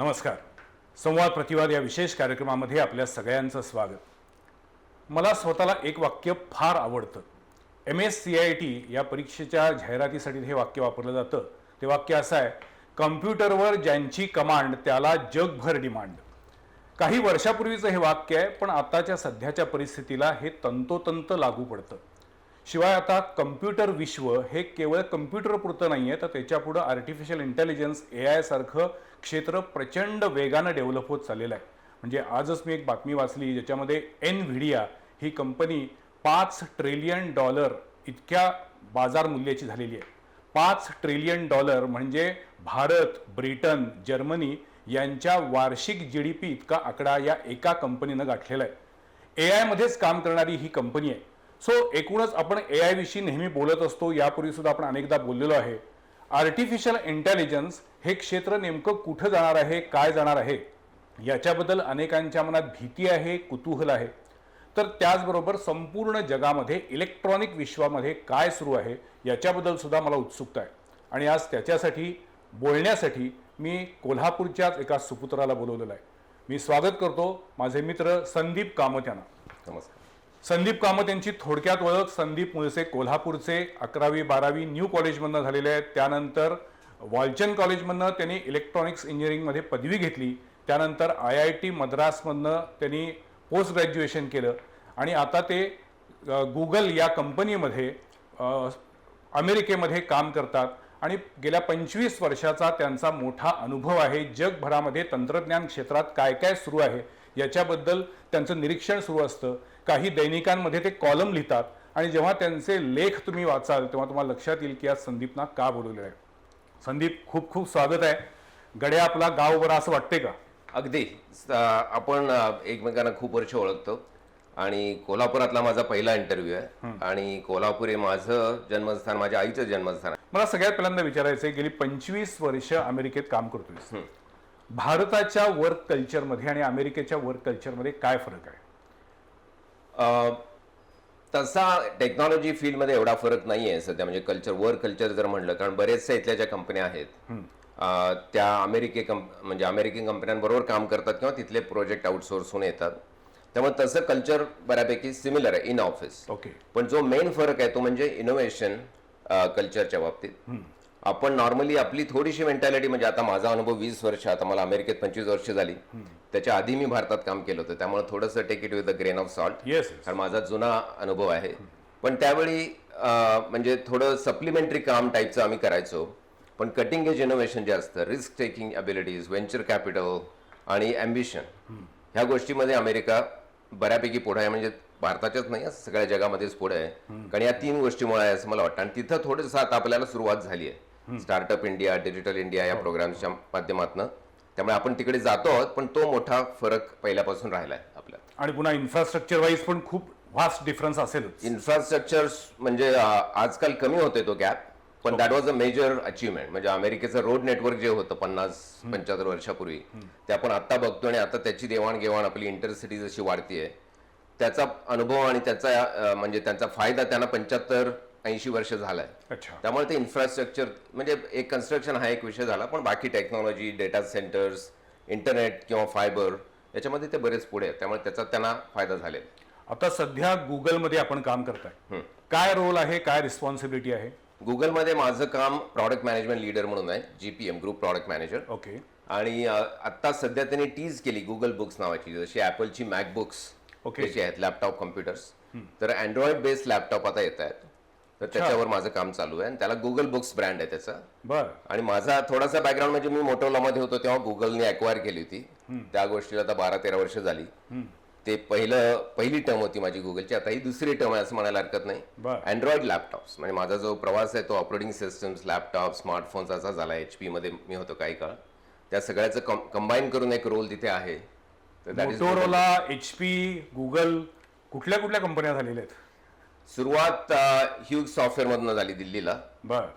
नमस्कार. संवाद प्रतिवाद या विशेष कार्यक्रमामध्ये आपल्या सगळ्यांचं स्वागत. मला स्वतःला एक वाक्य फार आवडतं. MSCIT या परीक्षेच्या जाहिरातीसाठी हे वाक्य वापरलं जातं. ते वाक्य असं आहे, कम्प्युटरवर ज्यांची कमांड त्याला जगभर डिमांड. काही वर्षापूर्वीचं हे वाक्य आहे, पण आताच्या सध्याच्या परिस्थितीला हे तंतोतंत लागू पडतं. शिवाय आता कम्प्युटर विश्व हे केवळ कम्प्युटरपुरतं नाही आहे, तर त्याच्यापुढं आर्टिफिशियल इंटेलिजन्स AI सारखं क्षेत्र प्रचंड वेगानं डेव्हलप होत चाललेलं आहे. म्हणजे आजच मी एक बातमी वाचली ज्याच्यामध्ये NVIDIA ही कंपनी $5 ट्रिलियन इतक्या बाजार मूल्याची झालेली आहे. $5 ट्रिलियन म्हणजे भारत, ब्रिटन, जर्मनी यांच्या वार्षिक GDP इतका आकडा या एका कंपनीनं गाठलेला आहे. AI मध्येच काम करणारी ही कंपनी आहे. सो एकूणच आपण AI विषयी नेहमी बोलत असतो. यापूर्वी सुद्धा आपण अनेकदा बोललेलो आहे. आर्टिफिशियल इंटेलिजन्स हे क्षेत्र नेमकं कुठं जाणार आहे, काय जाणार आहे, याच्याबद्दल अनेकांच्या मनात भीती आहे, कुतूहल आहे. तर त्याचबरोबर संपूर्ण जगामध्ये इलेक्ट्रॉनिक विश्वामध्ये काय सुरू आहे याच्याबद्दल सुद्धा मला उत्सुकता आहे. आणि आज त्याच्यासाठी बोलण्यासाठी मी कोल्हापूरच्याच एका सुपुत्राला बोलवलेलं आहे. मी स्वागत करतो माझे मित्र संदीप कामत यांना. नमस्कार. संदीप कामत यांची थोडक्यात ओळख. संदीप मूळचे कोल्हापूरचे, 11वी 12वी न्यू कॉलेजमधनं झालेले आहेत. त्यानंतर वालचंद कॉलेजमधनं त्यांनी इलेक्ट्रॉनिक्स इंजिनिअरिंगमध्ये पदवी घेतली. त्यानंतर IIT मद्रासमधनं त्यांनी पोस्ट ग्रॅज्युएशन केलं आणि आता ते गुगल या कंपनीमध्ये अमेरिकेमध्ये काम करतात आणि गेल्या 25 वर्षाचा त्यांचा मोठा अनुभव आहे. जगभरामध्ये तंत्रज्ञान क्षेत्रात काय काय सुरू आहे याच्याबद्दल त्यांचं निरीक्षण सुरू असतं. काही दैनिकांमध्ये ते कॉलम लिहितात आणि जेव्हा त्यांचे लेख तुम्ही वाचाल तेव्हा तुम्हाला लक्षात येईल की आज संदीपना का बोलवलेलं आहे. संदीप, खूप खूप स्वागत आहे. गड्या आपला गाव बरं असं वाटते का? अगदी. आपण एकमेकांना खूप वर्ष ओळखतो आणि कोल्हापुरातला माझा पहिला इंटरव्ह्यू आहे आणि कोल्हापूर हे माझं जन्मस्थान, माझ्या आईचं जन्मस्थान आहे. मला सगळ्यात पहिल्यांदा विचारायचं आहे, गेली 25 वर्ष अमेरिकेत काम करतोय. भारताच्या वर्क कल्चरमध्ये आणि अमेरिकेच्या वर्क कल्चरमध्ये काय फरक आहे? तसा टेक्नॉलॉजी फील्डमध्ये एवढा फरक नाही आहे सध्या. म्हणजे वर्क कल्चर जर म्हणलं, कारण बरेचशा इथल्या ज्या कंपन्या आहेत त्या म्हणजे अमेरिकन कंपन्यांबरोबर काम करतात किंवा तिथले प्रोजेक्ट आउटसोर्स होऊन येतात. त्यामुळे तसं कल्चर बऱ्यापैकी सिमिलर आहे इन ऑफिस. ओके. पण जो मेन फरक आहे तो म्हणजे इनोव्हेशन कल्चरच्या बाबतीत. आपण नॉर्मली आपली थोडीशी मेंटॅलिटी, म्हणजे आता माझा अनुभव 20 वर्ष, आता मला अमेरिकेत 25 वर्ष झाली. त्याच्या आधी मी भारतात काम केलं होतं, त्यामुळे थोडंसं take it with the grain of salt. कारण माझा जुना अनुभव आहे. पण त्यावेळी म्हणजे थोडं सप्लिमेंटरी काम टाईपचं आम्ही करायचो. पण कटिंग एज इनोव्हेशन जे असतं, risk taking abilities, venture capital आणि ॲम्बिशन, ह्या गोष्टीमध्ये अमेरिका बऱ्यापैकी पुढे आहे. म्हणजे भारताच्याच नाही, सगळ्या जगामध्येच पुढे आहे. कारण या 3 गोष्टीमुळे आहे असं मला वाटतं. आणि तिथं थोडंसं आता आपल्याला सुरुवात झाली आहे स्टार्टअप इंडिया, डिजिटल इंडिया या प्रोग्रामच्या माध्यमातून. त्यामुळे आपण तिकडे जातो आहोत, पण तो मोठा फरक पहिल्यापासून राहिला आहे आपल्याला. आणि पुन्हा इन्फ्रास्ट्रक्चर वाईज पण खूप व्हास्ट डिफरन्स असेल. इन्फ्रास्ट्रक्चर म्हणजे आजकाल कमी होते तो गॅप, पण that was a major achievement. म्हणजे अमेरिकेचं रोड नेटवर्क जे होतं 50-75 वर्षापूर्वी, ते आपण आता बघतो आणि आता त्याची देवाणघेवाण आपली इंटरसिटी जशी वाढतीये, त्याचा अनुभव आणि त्याचा म्हणजे त्यांचा फायदा त्यांना 75-80 वर्ष झालाय. त्यामुळे ते इन्फ्रास्ट्रक्चर म्हणजे एक कन्स्ट्रक्शन हा एक विषय झाला, पण बाकी टेक्नॉलॉजी, डेटा सेंटर्स, इंटरनेट किंवा फायबर याच्यामध्ये ते बरेच पुढे आहेत. त्यामुळे त्याचा त्यांना फायदा झालेला. आता सध्या गुगलमध्ये आपण काम करताय, काय रोल आहे, काय रिस्पॉन्सिबिलिटी आहे? गुगलमध्ये माझं काम प्रॉडक्ट मॅनेजमेंट लीडर म्हणून आहे, GPM, group product manager. Okay. आणि आता सध्या त्यांनी टीज केली गुगल बुक्स नावाची, जशी ॲपलची मॅकबुक्स कशी आहेत लॅपटॉप कम्प्युटर्स, तर अँड्रॉइड बेस्ड लॅपटॉप आता येत आहेत. तर त्याच्यावर माझं काम चालू आहे आणि त्याला गुगल बुक्स ब्रँड आहे त्याचा. बरं. आणि माझा थोडासा बॅकग्राऊंड म्हणजे मी मोटोरोलामध्ये होतो तेव्हा गुगलने ॲक्वायर केली होती. त्या गोष्टीला आता 12-13 वर्ष झाली. ते पहिली टर्म होती माझी गुगलची, आता ही दुसरी टर्म आहे असं म्हणायला हरकत नाही. अँड्रॉइड लॅपटॉप्स म्हणजे माझा जो प्रवास आहे तो ऑपरेटिंग सिस्टम्स, लॅपटॉप, स्मार्टफोन्स असा झाला. HP मध्ये मी होतो काही काळ. त्या सगळ्याचं कंबाईन करून एक रोल तिथे आहे. मोटोरोला, HP, गुगल, कुठल्या कुठल्या कंपन्या झालेल्या आहेत? सुरुवात ह्यूज सॉफ्टवेअर मधून झाली दिल्लीला.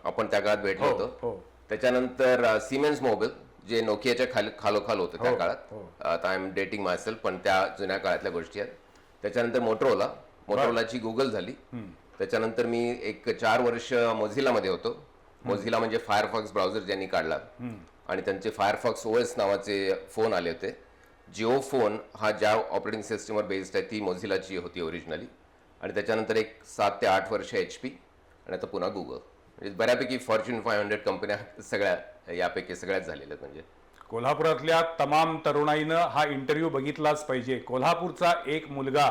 आपण त्या काळात भेटलो होतो. त्याच्यानंतर सिमेन्स मोबाईल, जे नोकियाच्या खालोखाल होतं त्या काळात. आता I am dating my self, पण त्या जुन्या काळातल्या गोष्टी आहेत. त्याच्यानंतर मोटोरोलाची गुगल झाली. त्याच्यानंतर मी एक 4 वर्ष मोझिलामध्ये होतो. मोझिला म्हणजे फायरफॉक्स ब्राउझर ज्यांनी काढला. आणि त्यांचे फायरफॉक्स OS नावाचे फोन आले होते. जिओ फोन हा ज्या ऑपरेटिंग सिस्टमवर बेस्ड आहे ती मोझिलाची होती ओरिजिनली, आणि त्याच्यानंतर एक 7 ते 8 वर्ष HP, आणि आता पुन्हा गुगल. म्हणजे बऱ्यापैकी फॉर्च्यून 500 कंपन्या सगळ्या यापैकी सगळ्याच झालेल्या आहेत. म्हणजे कोल्हापुरातल्या तमाम तरुणाईनं हा इंटरव्ह्यू बघितलाच पाहिजे. कोल्हापूरचा एक मुलगा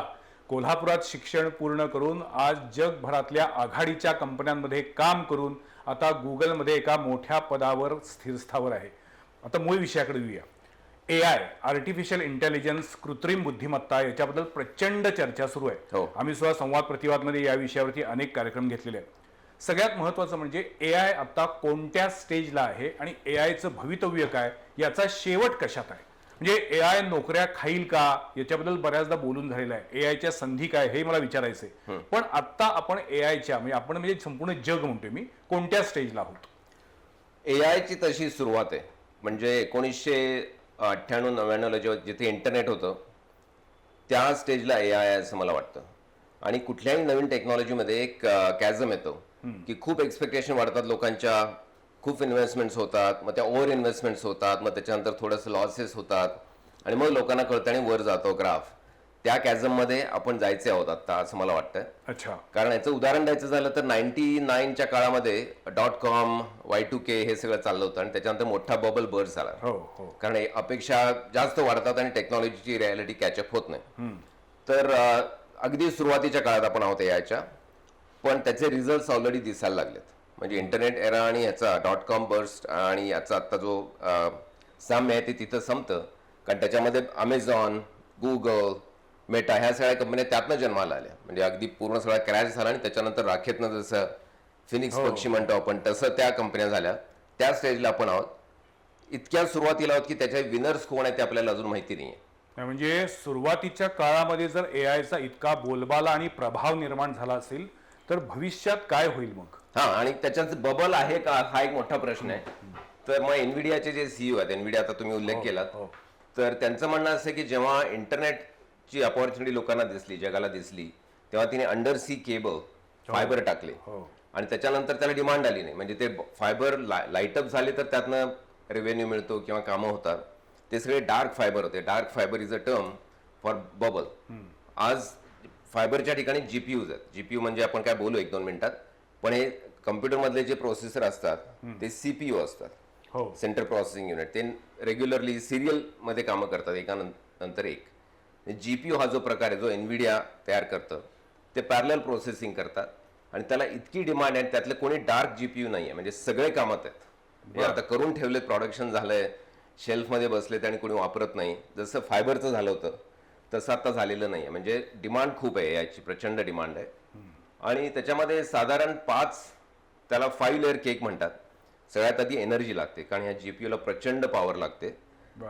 कोल्हापुरात शिक्षण पूर्ण करून आज जगभरातल्या आघाडीच्या कंपन्यांमध्ये काम करून आता गुगलमध्ये एका मोठ्या पदावर स्थिरस्थावर आहे. आता मूळ विषयाकडे येऊया. AI, आर्टिफिशियल इंटेलिजन्स, कृत्रिम बुद्धिमत्ता याच्याबद्दल प्रचंड चर्चा सुरू आहे. हो. आम्ही सुद्धा संवाद प्रतिवादमध्ये या विषयावरती अनेक कार्यक्रम घेतलेले आहेत. सगळ्यात महत्त्वाचं म्हणजे AI आता कोणत्या स्टेजला आहे आणि AIचं भवितव्य काय, याचा शेवट कशात आहे. म्हणजे AI नोकऱ्या खाईल का, याच्याबद्दल बऱ्याचदा बोलून झालेलं आहे. AIच्या संधी काय हे मला विचारायचंय. पण आता आपण AIच्या म्हणजे संपूर्ण जग म्हणतोय मी, कोणत्या स्टेजला आहोत? AIची तशी सुरुवात आहे. म्हणजे 1998-99ला जेव्हा जिथे इंटरनेट होतं त्या स्टेजला AI आहे असं मला वाटतं. आणि कुठल्याही नवीन टेक्नॉलॉजीमध्ये एक कॅझम येतो की खूप एक्सपेक्टेशन वाढतात लोकांच्या, खूप इन्व्हेस्टमेंट्स होतात, मग त्या ओव्हर इन्व्हेस्टमेंट्स होतात, मग त्याच्यानंतर थोडंसं लॉसेस होतात, आणि मग लोकांना कळतं आणि वर जातो ग्राफ. त्या कॅझममध्ये आपण जायचे आहोत आता असं मला वाटतं. अच्छा. कारण याचं उदाहरण द्यायचं झालं तर 99च्या काळामध्ये .com, Y2K हे सगळं चाललं होतं, आणि त्याच्यानंतर मोठा बबल बर्स्ट झाला. हो हो. कारण अपेक्षा जास्त वाढतात आणि टेक्नॉलॉजीची रियालिटी कॅचअप होत नाही. तर अगदी सुरुवातीच्या काळात आपण आहोत याच्या, पण त्याचे रिझल्ट ऑलरेडी दिसायला लागलेत. म्हणजे इंटरनेट एरा आणि याचा .com बर्स्ट आणि याचा आता जो साम्य आहे ते तिथं संपतं. कारण त्याच्यामध्ये अमेझॉन, गुगल, मेटा ह्या सगळ्या कंपन्या त्यातनं जन्माला आल्या. म्हणजे अगदी पूर्ण सगळा क्रॅश झाला आणि त्याच्यानंतर राखेतनं जसं फिनिक्स पक्षी म्हणतो आपण तसं त्या कंपन्या झाल्या. त्या स्टेजला आपण आहोत. इतक्या सुरुवातीला आहोत की त्याचे विनर्स कोण आहे ते आपल्याला अजून माहिती नाहीये. म्हणजे सुरुवातीच्या काळामध्ये जर AIचा इतका बोलबाला आणि प्रभाव निर्माण झाला असेल तर भविष्यात काय होईल मग? हा, आणि त्याच्यात बबल आहे का हा एक मोठा प्रश्न आहे. तर मग एनव्हिडियाचे जे CEO आहेत, एनव्हिडिया आता तुम्ही उल्लेख केलात, तर त्यांचं म्हणणं असं आहे की जेव्हा इंटरनेटची अपॉर्च्युनिटी लोकांना दिसली, जगाला दिसली, तेव्हा तिने अंडर सी केबल फायबर टाकले, आणि त्याच्यानंतर त्याला डिमांड आली नाही. म्हणजे ते फायबर लाईटअप झाले तर त्यातनं रेव्हेन्यू मिळतो किंवा कामं होतात. ते सगळे डार्क फायबर होते. Dark fibre is a term for bubble. आज फायबरच्या ठिकाणी GPUs आहेत. GPU म्हणजे आपण काय बोलू 1-2 मिनिटात, पण हे कम्प्युटरमधले जे प्रोसेसर असतात ते CPU असतात, सेंट्रल प्रोसेसिंग युनिट. ते रेग्युलरली सिरियल मध्ये कामं करतात एका नंतर एक. GPU हा जो प्रकार आहे जो एनव्हिडिया तयार करतं ते पॅरलल प्रोसेसिंग करतात, आणि त्याला इतकी डिमांड आहे. त्यातले कोणी डार्क GPU नाही आहे. म्हणजे सगळे कामात आहेत. म्हणजे आता करून ठेवलेत, प्रोडक्शन झालंय, शेल्फमध्ये बसलेत आणि कोणी वापरत नाही. जसं फायबरचं झालं होतं तसं आता झालेलं नाही आहे. म्हणजे डिमांड खूप आहे, याची प्रचंड डिमांड आहे. आणि त्याच्यामध्ये साधारण 5 लेअर केक म्हणतात. सगळ्यात आधी एनर्जी लागते, कारण ह्या GPUला प्रचंड पॉवर लागते.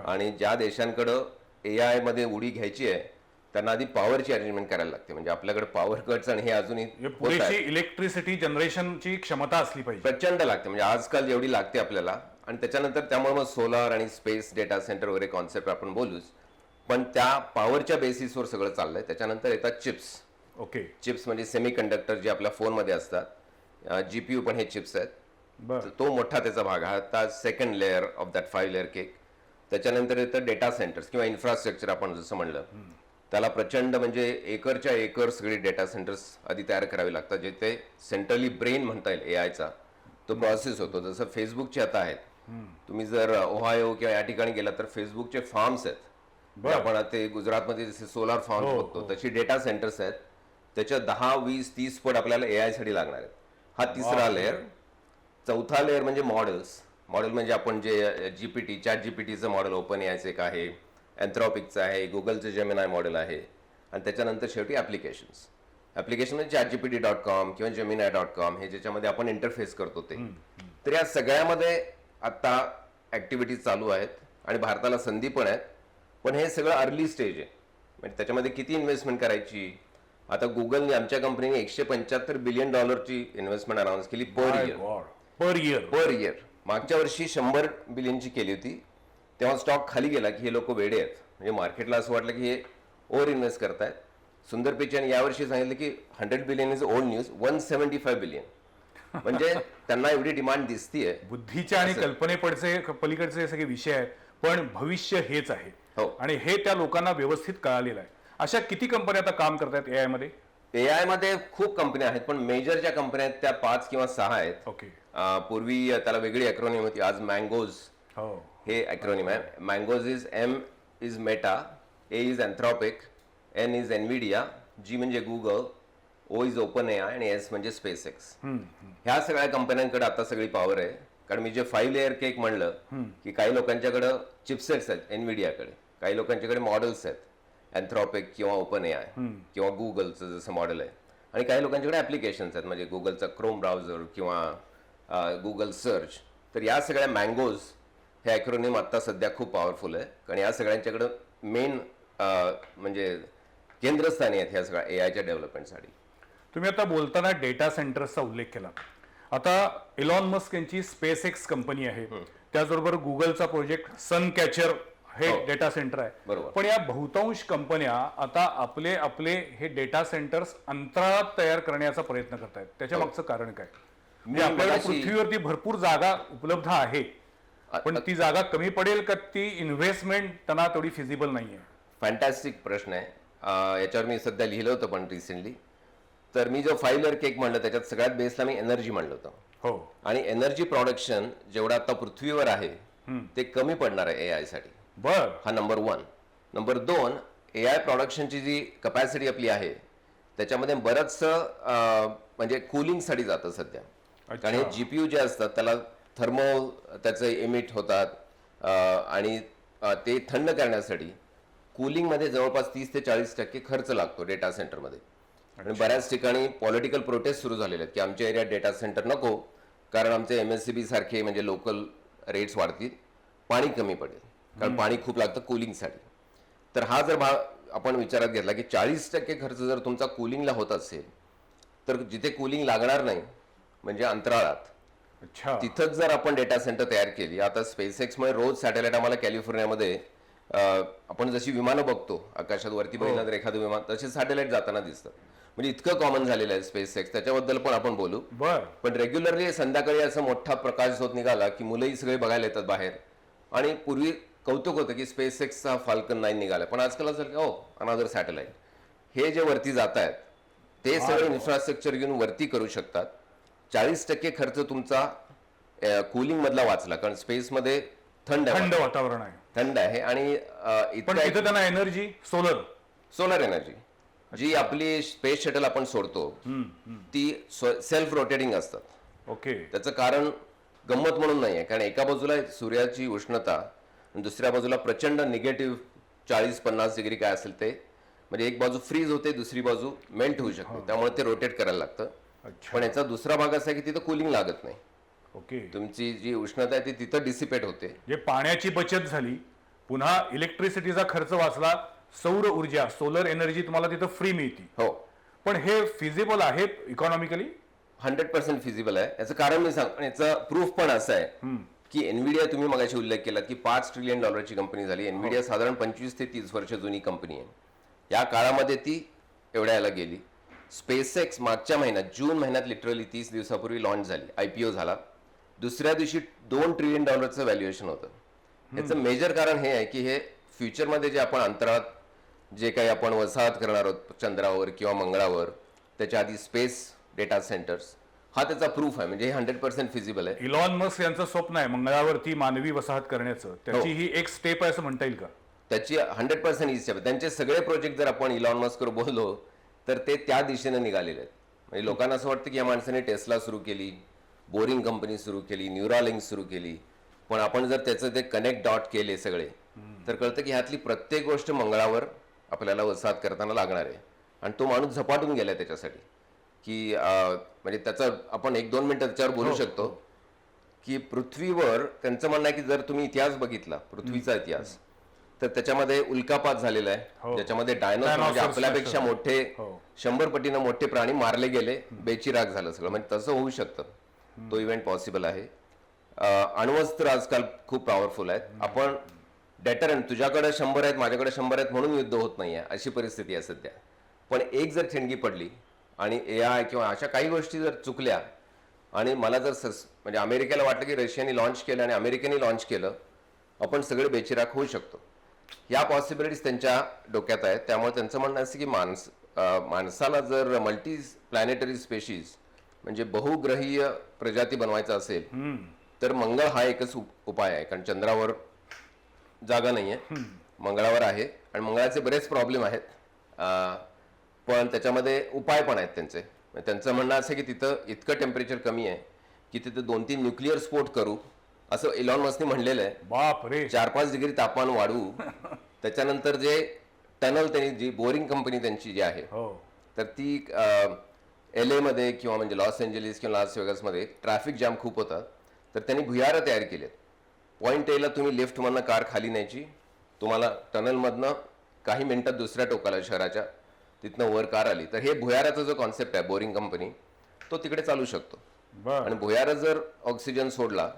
आणि ज्या देशांकडं AI मध्ये उडी घ्यायची आहे त्यांना आधी पॉवरची अरेंजमेंट करायला लागते. म्हणजे आपल्याकडे पॉवर कट्स आणि हे अजूनही पुरेशी इलेक्ट्रिसिटी जनरेशनची क्षमता असली पाहिजे, प्रचंड लागते. म्हणजे आजकाल जेवढी लागते आपल्याला. आणि त्याच्यानंतर त्यामुळे मग सोलार आणि स्पेस डेटा सेंटर वगैरे कॉन्सेप्ट आपण बोलूच, पण त्या पॉवरच्या बेसिसवर सगळं चाललंय. त्याच्यानंतर येतात चिप्स. ओके. चिप्स म्हणजे सेमी कंडक्टर जे आपल्या फोनमध्ये असतात. GPU पण हे चिप्स आहेत. तो मोठा त्याचा भाग हा आता second layer of that 5 layer cake. त्याच्यानंतर येतं डेटा सेंटर्स किंवा इन्फ्रास्ट्रक्चर आपण जसं म्हणलं, त्याला प्रचंड म्हणजे एकरच्या एकर सगळी डेटा सेंटर्स आधी तयार करावी लागतात, जिथे सेंट्रली ब्रेन म्हणता येईल AIचा तो प्रोसेस होतो. जसं फेसबुकचे आता आहेत. तुम्ही जर ओहायो किंवा या ठिकाणी गेला तर फेसबुकचे फार्म्स आहेत. आपण ते गुजरातमध्ये जसे सोलार फार्म बघतो तशी डेटा सेंटर्स आहेत. त्याच्या 10, 20, 30 पट आपल्याला AI साठी लागणार आहेत. हा तिसरा लेअर. चौथा लेअर म्हणजे मॉडेल्स. मॉडेल म्हणजे आपण जे चॅट जीपीटीचं मॉडेल ओपन AIचं एक आहे, एन्थ्रॉपिकचं आहे, गुगलचं जेमिनाय मॉडेल आहे, आणि त्याच्यानंतर शेवटी ॲप्लिकेशन्स. ॲप्लिकेशन म्हणजे ChatGPT.com किंवा Gemini.com हे ज्याच्यामध्ये आपण इंटरफेस करतो ते. तर या सगळ्यामध्ये आता ॲक्टिव्हिटीज चालू आहेत आणि भारताला संधी पण आहेत. पण हे सगळं अर्ली स्टेज आहे. म्हणजे त्याच्यामध्ये किती इन्व्हेस्टमेंट करायची. आता गुगलने आमच्या कंपनीने $175 बिलियन इन्व्हेस्टमेंट अनाऊन्स केली पर इयर. मागच्या वर्षी 100 बिलियनची केली होती. तेव्हा स्टॉक खाली गेला की हे लोक वेडे आहेत. म्हणजे मार्केटला असं वाटलं की हे ओव्हर इन्व्हेस्ट करतायत. सुंदर पिचाईने यावर्षी सांगितलं की 100 billion is old news, 175 billion. म्हणजे त्यांना एवढी डिमांड दिसतीये. बुद्धीच्या आणि कल्पनेपडचे पलीकडचे हे सगळे विषय आहेत, पण भविष्य हेच आहे हो. आणि हे त्या लोकांना व्यवस्थित कळालेलं आहे. अशा किती कंपन्या आता काम करतायत एआय मध्ये? एआय मध्ये खूप कंपन्या आहेत, पण मेजर ज्या कंपन्या आहेत त्या 5 किंवा 6 आहेत. ओके. पूर्वी त्याला वेगळी अॅक्रोनिम होती, आज मँगोज हो. हे अॅक्रोनिम आहे. Mangoes is M is Meta, A is Anthropic, N is Nvidia, G म्हणजे Google, O is Open AI आणि एस म्हणजे स्पेस एक्स. ह्या सगळ्या कंपन्यांकडे आता सगळी पॉवर आहे. कारण मी जे 5 लेअर केक म्हणलं की काही लोकांच्याकडे चिपसेट्स आहेत एनविडियाकडे, काही लोकांच्याकडे मॉडेल्स आहेत अँथ्रॉपिक किंवा ओपन एआय किंवा गुगलचं जसं मॉडेल आहे, आणि काही लोकांच्याकडे ॲप्लिकेशन्स आहेत म्हणजे गुगलचा क्रोम ब्राउझर किंवा गुगल सर्च. तर या सगळ्या मँगोज हे ॲक्रोनिम आत्ता सध्या खूप पॉवरफुल आहे. कारण या सगळ्यांच्याकडं मेन म्हणजे केंद्रस्थानी आहेत ह्या सगळ्या एआयच्या डेव्हलपमेंटसाठी. तुम्ही आता बोलताना डेटा सेंटर्सचा उल्लेख केला. आता इलॉन मस्क यांची स्पेस एक्स कंपनी आहे, त्याचबरोबर गुगलचा प्रोजेक्ट सन कॅचर हे डेटा सेंटर आहे. बरोबर. पण या बहुतांश कंपन्या आता आपले हे डेटा सेंटर्स अंतराळात तयार करण्याचा प्रयत्न करतायत. त्याच्या मागचं कारण काय? म्हणजे आपल्याला पृथ्वीवरती भरपूर जागा उपलब्ध आहे, पण ती जागा कमी पडेल का? ती इन्व्हेस्टमेंट त्यांना तेवढी फिजिबल नाहीये. फॅन्टॅस्टिक प्रश्न आहे. याच्यावर मी सध्या लिहिलं होतं पण रिसेंटली. तर मी जो 5 लेअर केक म्हणलं त्याच्यात सगळ्यात बेसला मी एनर्जी म्हणलं होतं. हो. आणि एनर्जी प्रोडक्शन जेवढं आता पृथ्वीवर आहे ते कमी पडणार आहे एआय साठी. बर. हा नंबर 1. नंबर 2, एआय प्रोडक्शनची जी कपॅसिटी आपली आहे त्याच्यामध्ये बरंचसं म्हणजे कूलिंगसाठी जातं सध्या. कारण हे जीपीयू जे असतात त्याला थर्मो त्याचे इमिट होतात आणि ते थंड करण्यासाठी कूलिंगमध्ये जवळपास 30 ते 40% खर्च लागतो डेटा सेंटरमध्ये. आणि बऱ्याच ठिकाणी पॉलिटिकल प्रोटेस्ट सुरू झालेले आहेत की आमच्या एरियात डेटा सेंटर नको, कारण आमचे MSCB सारखे म्हणजे लोकल रेट्स वाढतील, पाणी कमी पडेल, कारण पाणी खूप लागतं कूलिंगसाठी. तर हा जर आपण विचारात घेतला की 40% खर्च जर तुमचा कूलिंगला होत असेल, तर जिथे कूलिंग लागणार नाही म्हणजे अंतराळात, अच्छा, तिथंच जर आपण डेटा सेंटर तयार केली. आता स्पेस एक्समुळे रोज सॅटेलाइट आम्हाला कॅलिफोर्नियामध्ये आपण जशी विमानं बघतो आकाशात वरती बघितलं तर एखादं विमान, तसे सॅटेलाइट जाताना दिसतं. म्हणजे इतकं कॉमन झालेलं आहे स्पेस एक्स, त्याच्याबद्दल पण आपण बोलू. बर. पण रेग्युलरली संध्याकाळी असं मोठा प्रकाश होत निघाला की मुलंही सगळे बघायला येतात बाहेर. आणि पूर्वी कौतुक होतं की स्पेस एक्सचा फाल्कन 9 निघाला, पण आजकाल असं की अनदर सॅटेलाइट. हे जे वरती जात आहेत ते सगळं इन्फ्रास्ट्रक्चर घेऊन वरती करू शकतात. 40% खर्च तुमचा कूलिंग मधला वाचला, कारण स्पेसमध्ये थंड वातावरण आहे, थंड आहे. आणि पण तिथे त्यांना एनर्जी सोलर एनर्जी जी आपली स्पेस शटल आपण सोडतो ती सेल्फ रोटेटिंग असतात. ओके. त्याचं कारण गंमत म्हणून नाही आहे, कारण एका बाजूला सूर्याची उष्णता आणि दुसऱ्या बाजूला प्रचंड निगेटिव्ह 40-50 डिग्री काय असेल ते, म्हणजे एक बाजू फ्रीज होते, दुसरी बाजू मेल्ट होऊ शकते, त्यामुळे ते रोटेट करायला लागतं. पण याचा दुसरा भाग असा आहे की तिथं कूलिंग लागत नाही. ओके. तुमची जी उष्णता आहे ती तिथं डिसिपेट होते. जे पाण्याची बचत झाली, पुन्हा इलेक्ट्रिसिटीचा खर्च वाचला, सौर ऊर्जा सोलर एनर्जी तुम्हाला तिथं फ्री मिळते. हो. पण हे फिजिबल आहे इकॉनॉमिकली? 100% फिजिबल आहे. याचं कारण मी सांग, याचं प्रूफ पण असं आहे की एनविडिया, तुम्ही मगाशी उल्लेख केला की $5 ट्रिलियन कंपनी झाली. एनविडिया साधारण 25 ते 30 वर्ष जुनी कंपनी आहे. या काळामध्ये ती एवढ्या याला गेली. स्पेस एक्स मागच्या महिन्यात जून महिन्यात लिटरली 30 दिवसापूर्वी लॉन्च झाली, IPO झाला. दुसऱ्या दिवशी $2 ट्रिलियन व्हॅल्युएशन होतं. याचं मेजर कारण हे आहे की हे फ्युचरमध्ये जे आपण अंतराळात जे काही आपण वसाहत करणार आहोत चंद्रावर किंवा मंगळावर, त्याच्या आधी स्पेस डेटा सेंटर्स, हा त्याचा प्रूफ आहे. म्हणजे हे 100% फिजिबल आहे. इलॉन मस्क यांचं स्वप्न आहे मंगळावरती मानवी वसाहत करण्याचं, त्याची ही एक स्टेप आहे असं म्हणता येईल का? त्याची 100% ही स्टेप आहे. त्यांचे सगळे प्रोजेक्ट जर आपण इलॉन मस्कवर बोललो तर ते त्या दिशेने निघालेले आहेत. म्हणजे लोकांना असं वाटतं की या माणसाने टेस्ला सुरू केली, बोरिंग कंपनी सुरू केली, न्यूरालिंक सुरू केली, पण आपण जर त्याचं ते कनेक्ट डॉट केले सगळे तर कळतं की ह्यातली प्रत्येक गोष्ट मंगळावर आपल्याला वसाहत करताना लागणार आहे. आणि तो माणूस झपाटून गेलाय त्याच्यासाठी की म्हणजे त्याचं आपण 1-2 मिनिटं त्याच्यावर बोलू शकतो की पृथ्वीवर त्यांचं म्हणणं आहे की जर तुम्ही इतिहास बघितला पृथ्वीचा इतिहास, तर त्याच्यामध्ये उल्कापात झालेला आहे, ज्याच्यामध्ये डायनोसॉर म्हणजे आपल्यापेक्षा मोठे 100 पटीनं मोठे प्राणी मारले गेले, बेचिराग झालं सगळं. म्हणजे तसं होऊ शकतं, तो इव्हेंट पॉसिबल आहे. अण्वस्त्र आजकाल खूप पॉवरफुल आहेत. आपण डेटरंट, तुझ्याकडे 100 आहेत माझ्याकडे 100 आहेत म्हणून युद्ध होत नाहीये अशी परिस्थिती आहे सध्या. पण एक जर ठिणगी पडली आणि AI किंवा अशा काही गोष्टी जर चुकल्या आणि मला जर म्हणजे अमेरिकेला वाटलं की रशियाने लॉन्च केलं आणि अमेरिकेने लॉन्च केलं, आपण सगळे बेचिराख होऊ शकतो. या पॉसिबिलिटीज त्यांच्या डोक्यात आहेत. त्यामुळे त्यांचं म्हणणं असं की माणसाला जर मल्टी प्लॅनेटरी स्पेशीज म्हणजे बहुग्रहीय प्रजाती बनवायचा असेल तर मंगळ हा एकच उपाय आहे. कारण चंद्रावर जागा नाही आहे, मंगळावर आहे आणि मंगळाचे बरेच प्रॉब्लेम आहेत, पण त्याच्यामध्ये उपाय पण आहेत त्यांचे. त्यांचं म्हणणं असं की तिथं इतकं टेम्परेचर कमी आहे की तिथं 2-3 न्यूक्लिअर स्फोट करू असं इलॉन मस्कने म्हणलेलं आहे. बाप रे. 4-5 डिग्री तापमान वाढवू. त्याच्यानंतर जे टनल त्यांनी जी बोरिंग कंपनी त्यांची जी आहे हो तर ती LA मध्ये किंवा म्हणजे लॉस एंजलिस किंवा लास वेगसमध्ये ट्रॅफिक जॅम खूप होता, तर त्यांनी भुयारं तयार केलेत. पॉईंट एला तुम्ही लिफ्टमधनं कार खाली न्यायची, तुम्हाला टनलमधनं काही मिनिटात दुसऱ्या टोकाला शहराच्या तिथनं वर कार आली. तर हे भुयाराचा जो कॉन्सेप्ट आहे बोरिंग कंपनी तो तिकडे चालू शकतो. बर. आणि भुयारा जर ऑक्सिजन सोडला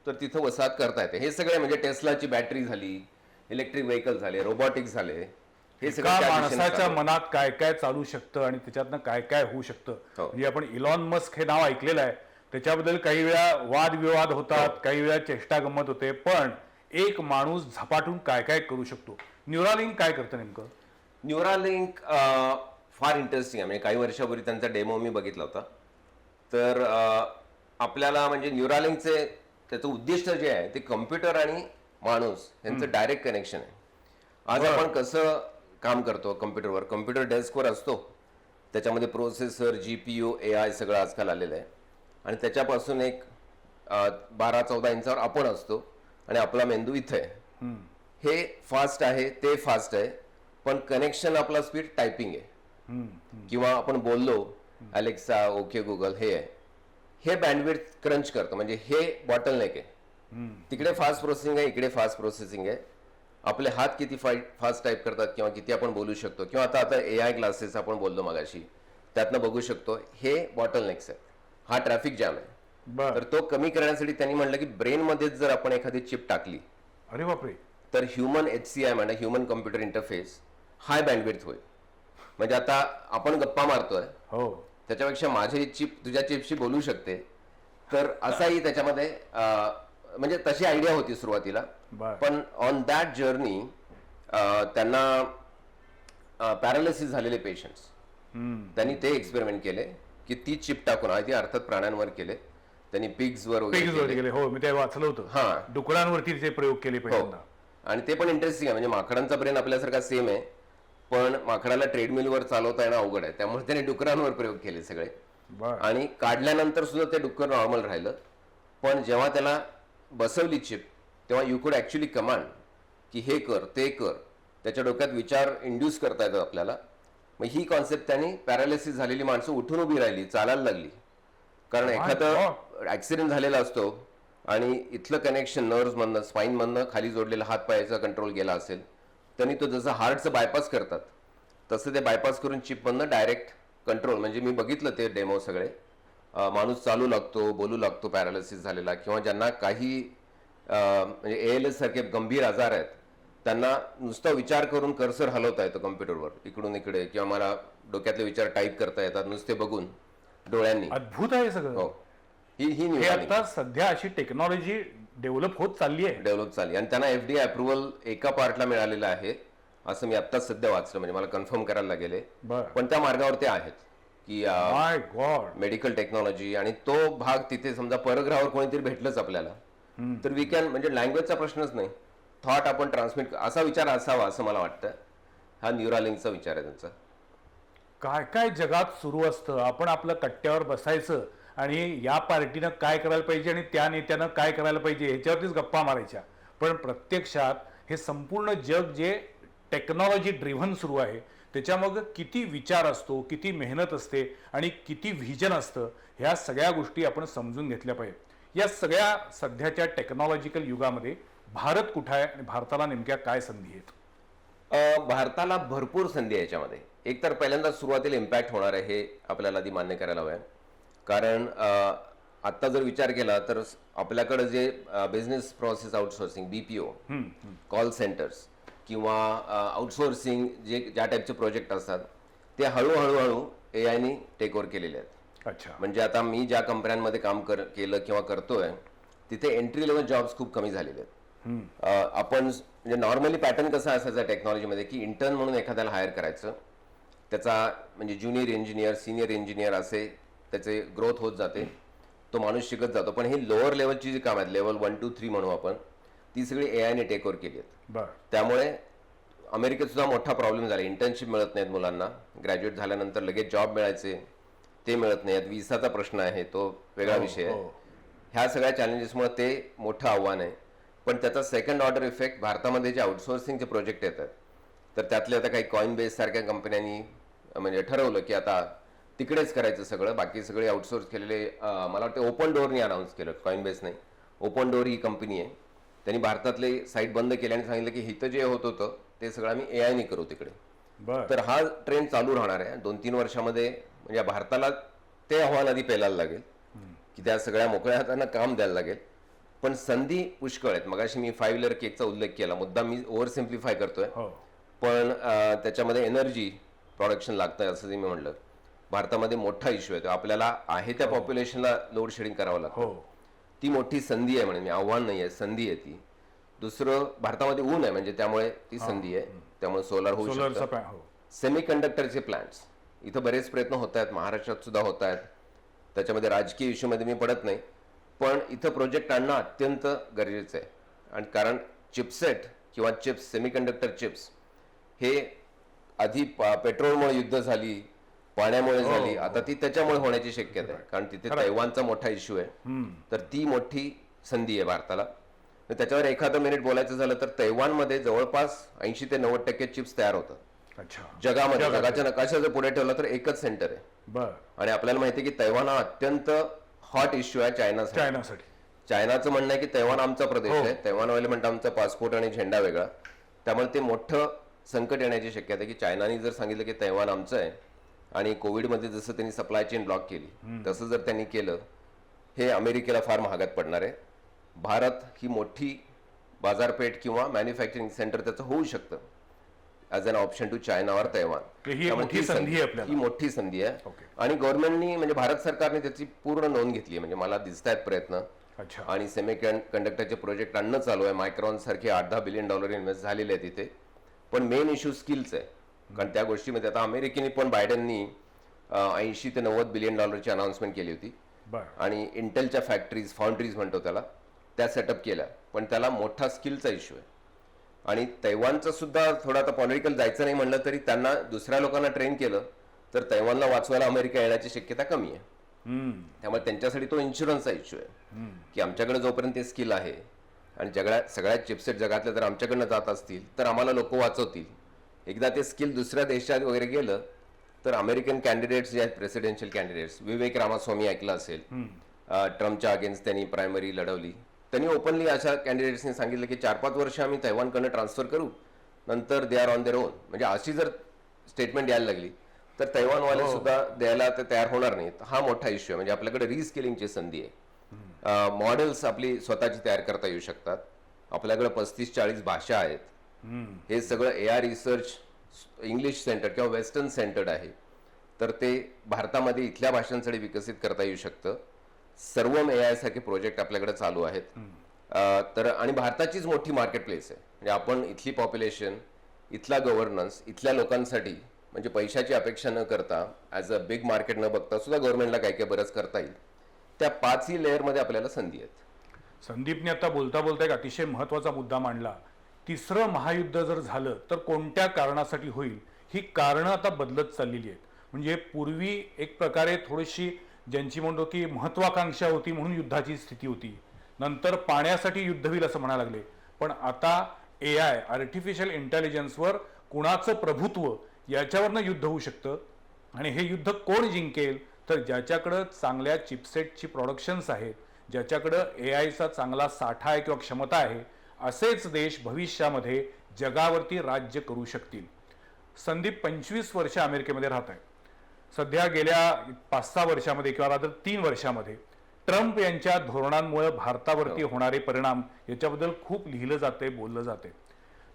तर तिथं वसाहत करता येते. हे सगळे म्हणजे टेस्लाची बॅटरी झाली, इलेक्ट्रिक व्हेकल झाले, रोबोटिक्स झाले, हे सगळं का त्या दिशेने माणसाच्या चालू आहे. मनात काय काय चालू शकतं आणि त्याच्यातनं काय काय होऊ शकतं. हो. म्हणजे आपण इलॉन मस्क हे नाव ऐकलेलं आहे, त्याच्याबद्दल काही वेळा वादविवाद होतात, काही वेळा चेष्टा गंमत होते, पण एक माणूस झपाटून काय काय करू शकतो. न्यूरालिंक काय करतं नेमकं? न्यूरालिंक फार इंटरेस्टिंग आहे. म्हणजे काही वर्षापूर्वी त्यांचा डेमो मी बघितला होता. तर आपल्याला म्हणजे न्यूरालिंकचे त्याचं उद्दिष्ट जे आहे ते कम्प्युटर आणि माणूस यांचं डायरेक्ट कनेक्शन आहे. आज आपण कसं काम करतो कम्प्युटरवर, कम्प्युटर डेस्कवर असतो, त्याच्यामध्ये प्रोसेसर, GPU, AI सगळं आजकाल आलेलं आहे आणि त्याच्यापासून एक 12-14 इंचावर आपण असतो आणि आपला मेंदू इथे आहे. हे फास्ट आहे, ते फास्ट आहे, पण कनेक्शन आपला स्पीड टायपिंग आहे. किंवा आपण बोललो अलेक्सा, ओके गुगल, हे आहे, हे बँडविड्थ क्रंच करतं. म्हणजे हे बॉटलनेक आहे. तिकडे फास्ट प्रोसेसिंग आहे, इकडे फास्ट प्रोसेसिंग आहे. आपले हात किती फास्ट टाईप करतात किंवा किती आपण बोलू शकतो, किंवा आता AI ग्लासेस आपण बोललो मगाशी त्यातनं बघू शकतो, हे बॉटलनेक्स आहेत. हा ट्रॅफिक जॅम आहे. बर. तर तो कमी करण्यासाठी त्यांनी म्हटलं की ब्रेन मध्येच जर आपण एखादी चिप टाकली अरे बापरे. तर ह्युमन HCI म्हणजे ह्युमन कम्प्युटर इंटरफेस हाय बँडविड्थ होईल. म्हणजे आता आपण गप्पा मारतोय, हो त्याच्यापेक्षा माझी चिप तुझ्या चिपशी बोलू शकते. तर असाही त्याच्यामध्ये म्हणजे तशी आयडिया होती सुरुवातीला. बर. पण ऑन दॅट जर्नी त्यांना पॅरालिसिस झालेले पेशंट्स, त्यांनी ते एक्सपेरिमेंट केले की ती चिप टाकून, आधी अर्थात प्राण्यांवर केले त्यांनी, पिग्सवर पिग्स वर वगैरे गेले. हो मी ते वाचलं होतं. हा. डुकरांवरती ते प्रयोग केले पहिल्यांदा. आणि ते पण इंटरेस्टिंग आहे. म्हणजे माकडांचा ब्रेन आपल्यासारखा सेम आहे, पण माकडाला ट्रेडमिलवर चालवता येणं अवघड आहे, त्यामुळे त्याने डुकरांवर प्रयोग केले सगळे. बर. आणि काढल्यानंतर सुद्धा ते डुक्कर नॉर्मल राहिलं. पण जेव्हा त्याला बसवली चिप तेव्हा यू कुड ॲक्च्युली कमांड की हे कर, ते कर. त्याच्या डोक्यात विचार इंड्यूस करता येतात आपल्याला. मग ही कॉन्सेप्ट त्यांनी पॅरालिसिस झालेली माणसं उठून उभी राहिली, चालायला लागली. कारण एखादं ऍक्सिडेंट झालेला असतो आणि इथलं कनेक्शन नर्व्हमधनं, स्पाईनमधनं खाली जोडलेला हात पायाचा कंट्रोल गेला असेल, त्यांनी तो जसं हार्टचं बायपास करतात तसं ते बायपास करून चिपमधनं डायरेक्ट कंट्रोल. म्हणजे मी बघितलं ते डेमो सगळे. माणूस चालू लागतो, बोलू लागतो पॅरालिसिस झालेला, किंवा ज्यांना काही म्हणजे ALS सारखे गंभीर आजार आहेत त्यांना नुसता विचार करून कर्सर हलवता येतो कम्प्युटरवर इकडून इकडे, किंवा मला डोक्यातले विचार टाईप करता येतात नुसते बघून डोळ्यांनी. अद्भुत आहे सगळं. हो, ही हे आता सध्या अशी टेक्नॉलॉजी डेव्हलप होत चालली आहे. डेव्हलप झाली आणि त्यांना FDA अप्रुव्हल एका पार्टला मिळालेलं आहे असं मी आत्ताच सध्या वाचलं. म्हणजे मला कन्फर्म करायला लागेल. बर. पण त्या मार्गावर ते आहेत की माय गॉड. Medical technology. आणि तो भाग तिथे समजा परग्रहावर कोणीतरी भेटलंच आपल्याला तर वी कॅन, म्हणजे लँग्वेजचा प्रश्नच नाही, थॉट आपण ट्रान्समिट, असा विचार असावा असं मला वाटतं. हा न्यूरालिंकचा विचार आहे त्यांचा. काय काय जगात सुरू असतं. आपण आपलं कट्ट्यावर बसायचं आणि या पार्टीनं काय करायला पाहिजे आणि त्या नेत्यानं काय करायला पाहिजे ह्याच्यावरतीच गप्पा मारायच्या. पण प्रत्यक्षात हे संपूर्ण जग जे टेक्नॉलॉजी ड्रिव्हन सुरू आहे त्याच्यामागं किती विचार असतो, किती मेहनत असते आणि किती व्हिजन असतं, ह्या सगळ्या गोष्टी आपण समजून घेतल्या पाहिजेत. या सगळ्या सध्याच्या टेक्नॉलॉजिकल युगामध्ये भारत कुठं आहे आणि भारताला नेमक्या काय संधी आहेत? भारताला भरपूर संधी आहे याच्यामध्ये. एक तर पहिल्यांदा सुरुवातीला इम्पॅक्ट होणार आहे हे आपल्याला आधी मान्य करायला हवं आहे. कारण आत्ता जर विचार केला तर आपल्याकडे जे business process outsourcing, BPO, call centres किंवा आउटसोर्सिंग जे ज्या टाईपचे प्रोजेक्ट असतात ते हळूहळू AIने टेक ओव्हर केलेले आहेत. अच्छा. म्हणजे आता मी ज्या कंपन्यांमध्ये काम केलं किंवा करतोय तिथे एंट्री लेवल जॉब्स खूप कमी झालेले आहेत. आपण म्हणजे नॉर्मली पॅटर्न कसा असायचा टेक्नॉलॉजीमध्ये की इंटर्न म्हणून एखाद्याला हायर करायचं, त्याचा म्हणजे ज्युनियर इंजिनियर सिनियर इंजिनियर असे त्याचे ग्रोथ होत जाते, तो माणूस शिकत जातो. पण हे लोअर लेवलची जी काम आहेत, लेवल 1 2 3 म्हणू आपण, ती सगळी एआयने टेक ओव्हर केली आहेत. बरं. त्यामुळे अमेरिकेत सुद्धा मोठा प्रॉब्लेम झाला. इंटर्नशिप मिळत नाहीत मुलांना, ग्रॅज्युएट झाल्यानंतर लगेच जॉब मिळायचे ते मिळत नाहीत. विसाचा प्रश्न आहे, तो वेगळा विषय आहे. ह्या सगळ्या चॅलेंजेसमुळे ते मोठं आव्हान आहे. पण त्याचा सेकंड ऑर्डर इफेक्ट भारतामध्ये जे आउटसोर्सिंगचे प्रोजेक्ट येतात, तर त्यातले आता काही कॉइन बेस सारख्या कंपन्यांनी म्हणजे ठरवलं की आता तिकडेच करायचं सगळं, बाकी सगळे आउटसोर्स केलेले. मला वाटतं ओपन डोअरनी अनाऊन्स केलं, कॉइन बेस नाही, ओपन डोअर ही कंपनी आहे. त्यांनी भारतातले साईट बंद केले आणि सांगितलं की इथं जे होत होतं ते सगळं आम्ही एआयने करू तिकडे. बरं. तर हा ट्रेंड चालू राहणार आहे 2-3 वर्षामध्ये. म्हणजे भारताला ते आव्हान आधी पेलायला लागेल की त्या सगळ्या मोकळ्या हातांना काम द्यायला लागेल. पण संधी पुष्कळ आहेत. मगाशी मी 5 व्हीलर केकचा उल्लेख केला, मुद्दा मी ओव्हर सिम्प्लिफाय करतोय, पण त्याच्यामध्ये एनर्जी प्रोडक्शन लागतं असं मी म्हणलं. भारतामध्ये मोठा इश्यू आहे, आपल्याला आहे त्या पॉप्युलेशनला लोड शेडिंग करावं लागतं. ती मोठी संधी आहे, म्हणजे आव्हान नाही आहे, संधी आहे ती. दुसरं, भारतामध्ये ऊन आहे म्हणजे त्यामुळे ती संधी आहे, त्यामुळे सोलार होऊ शकतं. सेमी कंडक्टरचे प्लांट्स इथं बरेच प्रयत्न होत आहेत, महाराष्ट्रात सुद्धा होत आहेत. त्याच्यामध्ये राजकीय इश्यूमध्ये मी पडत नाही, पण इथं प्रोजेक्ट आणणं अत्यंत गरजेचं आहे. आणि कारण चिपसेट किंवा चिप्स, सेमीकंडक्टर चिप्स हे आधी पेट्रोलमुळे युद्ध झाली, पाण्यामुळे झाली, आता ती त्याच्यामुळे होण्याची शक्यता आहे. कारण तिथे तैवानचा मोठा इश्यू आहे, तर ती मोठी संधी आहे भारताला. त्याच्यावर एखादं मिनिट बोलायचं झालं तर तैवानमध्ये जवळपास 80 ते 90% चिप्स तयार होतात. जगामध्ये, जगाच्या नकाशा जर पुढे ठेवला तर एकच सेंटर आहे. आणि आपल्याला माहिती आहे की तैवान हा अत्यंत हॉट इश्यू आहे चायनासाठी. चायनाचं म्हणणं आहे की तैवान आमचा प्रदेश आहे, तैवानवाले म्हणतात आमचा पासपोर्ट आणि झेंडा वेगळा. त्यामुळे ते मोठं संकट येण्याची शक्यता आहे की चायनाने जर सांगितलं की तैवान आमचं आहे, आणि कोविडमध्ये जसं त्यांनी सप्लाय चेन ब्लॉक केली तसं जर त्यांनी केलं, हे अमेरिकेला फार महागात पडणार आहे. भारत ही मोठी बाजारपेठ किंवा मॅन्युफॅक्चरिंग सेंटर त्याचं होऊ शकतं as an option to China और तैवान. ही मोठी संधी आहे. आणि गव्हर्नमेंटनी म्हणजे भारत सरकारने त्याची पूर्ण नोंद घेतली आहे. म्हणजे मला दिसत आहेत प्रयत्न, आणि सेमी कंडक्टरचे प्रोजेक्ट आणणं चालू आहे. मायक्रॉन सारखे $8-10 बिलियन इन्व्हेस्ट झालेले आहेत तिथे. पण मेन इश्यू स्किल्स आहे, कारण त्या गोष्टीमध्ये आता अमेरिकेने पण बायडननी 80 ते 90 बिलियन अनाउन्समेंट केली होती, आणि इंटेलच्या फॅक्टरीज, फाउंड्रीज म्हणतो त्याला, त्या सेटअप केल्या. पण त्याला मोठा स्किलचा इश्यू आहे. आणि तैवानचं सुद्धा थोडं आता पॉलिटिकल जायचं नाही म्हणलं तरी त्यांना दुसऱ्या लोकांना ट्रेन केलं तर तैवानला वाचवायला अमेरिका येण्याची शक्यता कमी आहे. त्यामुळे त्यांच्यासाठी तो इन्शुरन्सचा इश्यू आहे की आमच्याकडे जोपर्यंत ते स्किल आहे आणि सगळ्या चिपसेट जगातल्या जर आमच्याकडनं जात असतील तर आम्हाला लोक वाचवतील. एकदा ते स्किल दुसऱ्या देशात वगैरे गेलं तर अमेरिकन कॅन्डिडेट्स जे आहेत, प्रेसिडेन्शियल कॅन्डिडेट्स, विवेक रामास्वामी ऐकलं असेल, ट्रम्पच्या अगेन्स्ट त्यांनी प्रायमरी लढवली. त्यांनी ओपनली अशा कॅन्डिडेट्सनी सांगितलं की 4-5 वर्ष आम्ही तैवानकडनं ट्रान्सफर करू, नंतर they are on their own. म्हणजे अशी जर स्टेटमेंट यायला लागली तर तैवानवाले सुद्धा द्यायला ते तयार होणार नाहीत. हा मोठा इश्यू आहे. म्हणजे आपल्याकडे रिस्किलिंगची संधी आहे. मॉडेल्स आपली स्वतःची तयार करता येऊ शकतात. आपल्याकडे 35-40 भाषा आहेत. हे सगळं एआय रिसर्च इंग्लिश सेंटर किंवा वेस्टर्न सेंटर्ड आहे, तर ते भारतामध्ये इथल्या भाषांसाठी विकसित करता येऊ शकतं. सर्वम एआय सारखे प्रोजेक्ट आपल्याकडे चालू आहेत. तर आणि भारताचीच मोठी मार्केट प्लेस आहे. म्हणजे आपण इथली पॉप्युलेशन, इथला गव्हर्नन्स, इथल्या लोकांसाठी म्हणजे पैशाची अपेक्षा न करता, ॲज अ बिग मार्केट न बघता सुद्धा गव्हर्नमेंटला काय काय बरंच करता येईल. त्या 5ही लेअरमध्ये आपल्याला संधी आहेत. संदीपने आता बोलता बोलता एक अतिशय महत्वाचा मुद्दा मांडला. तिसरं महायुद्ध जर झालं तर कोणत्या कारणासाठी होईल, ही कारणं आता बदलत चाललेली आहेत. म्हणजे पूर्वी एक प्रकारे थोडीशी ज्यांची म्हणतो की महत्वाकांक्षा होती म्हणून युद्धाची स्थिती होती, नंतर पाण्यासाठी युद्ध होईल असं म्हणायला लागले. पण आता एआय, आर्टिफिशियल इंटेलिजन्सवर कुणाचं प्रभुत्व याच्यावरनं युद्ध होऊ शकतं. आणि हे युद्ध कोण जिंकेल, तर ज्याच्याकडं चांगल्या चिपसेटची प्रोडक्शन्स आहेत, ज्याच्याकडं एआयचा चांगला साठा आहे किंवा क्षमता आहे, असेच देश भविष्यामध्ये जगावरती राज्य करू शकतील. संदीप 25 वर्ष अमेरिकेमध्ये राहत आहे. सध्या गेल्या 5-6 वर्षामध्ये किंवा रादर 3 वर्षामध्ये ट्रम्प यांच्या धोरणांमुळे भारतावरती होणारे परिणाम याच्याबद्दल खूप लिहिलं जाते, बोललं जाते.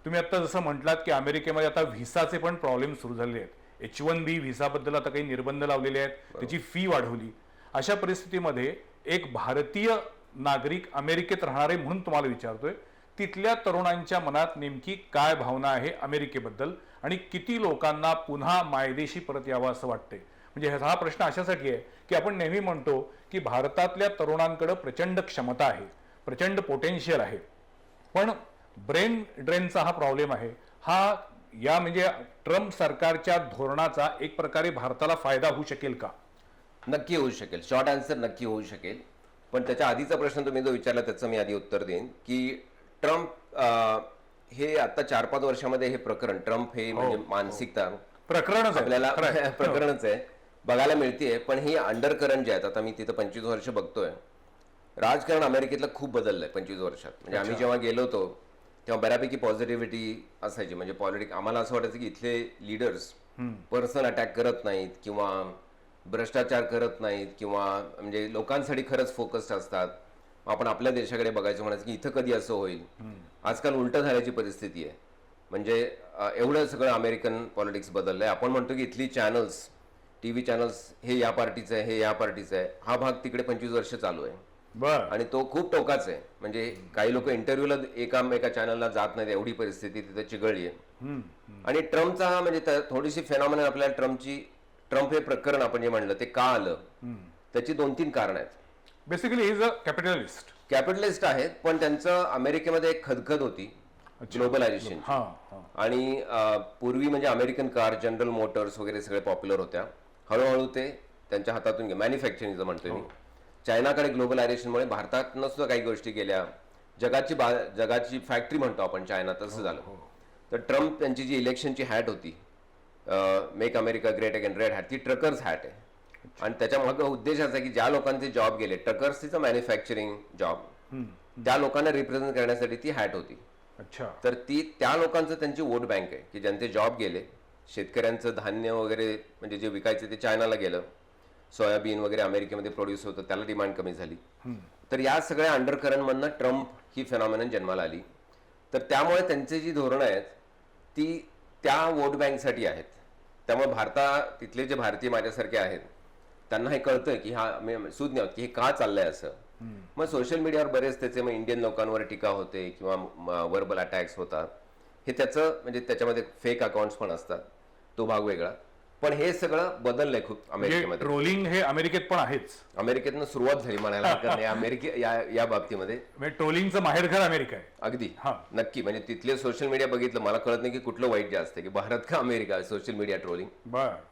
तुम्ही आता जसं म्हटलात की अमेरिकेमध्ये आता व्हिसाचे पण प्रॉब्लेम सुरू झाले आहेत. H1B व्हिसाबद्दल आता काही निर्बंध लावलेले आहेत, त्याची फी वाढवली. अशा परिस्थितीमध्ये एक भारतीय नागरिक अमेरिकेत राहणारे म्हणून तुम्हाला विचारतोय, तिथल्या तरुणांच्या मनात नेमकी काय भावना आहे अमेरिकेबद्दल आणि किती लोकांना पुन्हा मायदेशी परत यावं असं वाटतंय? म्हणजे हा प्रश्न अशासाठी आहे की आपण नेहमी म्हणतो की भारतातल्या तरुणांकडे प्रचंड क्षमता आहे, प्रचंड पोटेन्शियल आहे, पण ब्रेन ड्रेनचा हा प्रॉब्लेम आहे. हा या म्हणजे ट्रम्प सरकारच्या धोरणाचा एक प्रकारे भारताला फायदा होऊ शकेल का? नक्की होऊ शकेल. शॉर्ट आन्सर नक्की होऊ शकेल. पण त्याच्या आधीचा प्रश्न तुम्ही जो विचारला त्याचं मी आधी उत्तर देईन की ट्रम्प हे आता 4-5 वर्षामध्ये हे प्रकरण ट्रम्प हे म्हणजे मानसिकता प्रकरणच आपल्याला आहे. प्रकरणच आहे बघायला मिळतेय. पण ही अंडर करंट जे आहेत, आता मी तिथं 25 वर्ष बघतोय, राजकारण अमेरिकेतलं खूप बदललंय 25 वर्षात. म्हणजे आम्ही जेव्हा गेलो होतो तेव्हा बऱ्यापैकी पॉझिटिव्हिटी असायची. म्हणजे पॉलिटिक्स आम्हाला असं वाटायचं की इथले लीडर्स पर्सनल अटॅक करत नाहीत किंवा भ्रष्टाचार करत नाहीत किंवा म्हणजे लोकांसाठी खरंच फोकस्ड असतात. आपण आपल्या देशाकडे बघायचं म्हणायचं की इथं कधी असं होईल. आजकाल उलट झाल्याची परिस्थिती आहे. म्हणजे एवढं सगळं अमेरिकन पॉलिटिक्स बदललंय. आपण म्हणतो की इथली चॅनल्स, टीव्ही चॅनल्स हे या पार्टीचं आहे, हे या पार्टीचं आहे. हा भाग तिकडे 25 वर्ष चालू आहे. आणि तो खूप टोकाचा आहे. म्हणजे काही लोक इंटरव्ह्यूला एका चॅनलला जात नाहीत, एवढी परिस्थिती तिथे चिघळली आहे. आणि ट्रम्पचा हा म्हणजे थोडीशी फेनॉमेनल आपल्याला ट्रम्प हे प्रकरण आपण जे म्हणलं ते का आलं, त्याची 2-3 कारण आहेत. बेसिकली इज अ कॅपिटलिस्ट आहेत, पण त्यांचं अमेरिकेमध्ये एक खदखद होती ग्लोबलायझेशन. आणि पूर्वी म्हणजे अमेरिकन कार, जनरल मोटर्स वगैरे सगळे पॉप्युलर होत्या. हळूहळू ते त्यांच्या हातातून मॅन्युफॅक्चरिंगचं म्हणतोय मी. चायनाकडे ग्लोबलायझेशनमुळे भारतातनं सुद्धा काही गोष्टी गेल्या. जगाची फॅक्टरी म्हणतो आपण चायना, तसं झालं. तर ट्रम्प त्यांची जी इलेक्शनची हॅट होती, make America great again, red hat, ती ट्रकर्स हॅट आहे. आणि त्याच्या मागे उद्देश असा की ज्या लोकांचे जॉब गेले, ट्रकर्सचं मॅन्युफॅक्चरिंग जॉब, त्या लोकांना रिप्रेझेंट करण्यासाठी ती हॅट होती. तर त्या लोकांचं त्यांची वोट बँक आहे की ज्यांचे जॉब गेले. शेतकऱ्यांचं धान्य वगैरे म्हणजे जे विकायचे ते चायनाला गेलं. सोयाबीन वगैरे अमेरिकेमध्ये प्रोड्यूस होतं, त्याला डिमांड कमी झाली. तर या सगळ्या अंडरकरंटमधनं ट्रम्प ही फेनॉमेनन जन्माला आली. तर त्यामुळे त्यांची जी धोरणं आहेत ती त्या वोट बँकसाठी आहेत. त्यामुळे तिथले जे भारतीय माझ्यासारखे आहेत त्यांना हे कळतंय की हा सुज्ञ की हे का चाललंय असं. मग सोशल मीडियावर बरेच त्याचे मग इंडियन लोकांवर टीका होते किंवा वर्बल अटॅक्स होतात. हे त्याचं म्हणजे त्याच्यामध्ये फेक अकाउंट्स पण असतात, तो भाग वेगळा. पण हे सगळं बदललंय खूप अमेरिकेमध्ये. ट्रोलिंग हे अमेरिकेत पण आहेच. अमेरिकेतनं सुरुवात झाली म्हणायला हरकत नाही या बाबतीमध्ये. ट्रोलिंगचं माहेरघर अमेरिका आहे. अगदी नक्की. म्हणजे तिथले सोशल मीडिया बघितलं, मला कळत नाही की कुठलं वाईट जास्त आहे, की भारत का अमेरिका. सोशल मीडिया ट्रोलिंग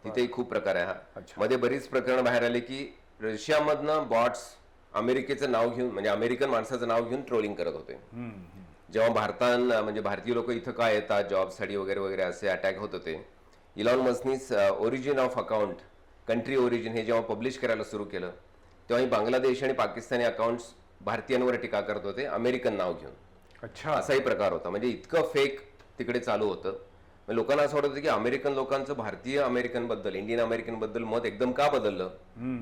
तिथेही खूप प्रकार आहे. हा मध्ये बरीच प्रकरण बाहेर आले की रशियामधनं बॉट्स अमेरिकेचं नाव घेऊन म्हणजे अमेरिकन माणसाचं नाव घेऊन ट्रोलिंग करत होते. जेव्हा म्हणजे भारतीय लोक इथं काय येतात जॉबसाठी वगैरे वगैरे असे अटॅक होत होते. इलॉन मस्कनीच origin of account, country origin हे जेव्हा पब्लिश करायला सुरू केलं तेव्हा बांगलादेश आणि पाकिस्तानी अकाउंट्स भारतीयांवर टीका करत होते अमेरिकन नाव घेऊन. असाही प्रकार होता. म्हणजे इतकं फेक तिकडे चालू होतं. लोकांना असं वाटत होतं की अमेरिकन लोकांचं भारतीय अमेरिकन बद्दल, इंडियन अमेरिकन बद्दल मत एकदम का बदललं.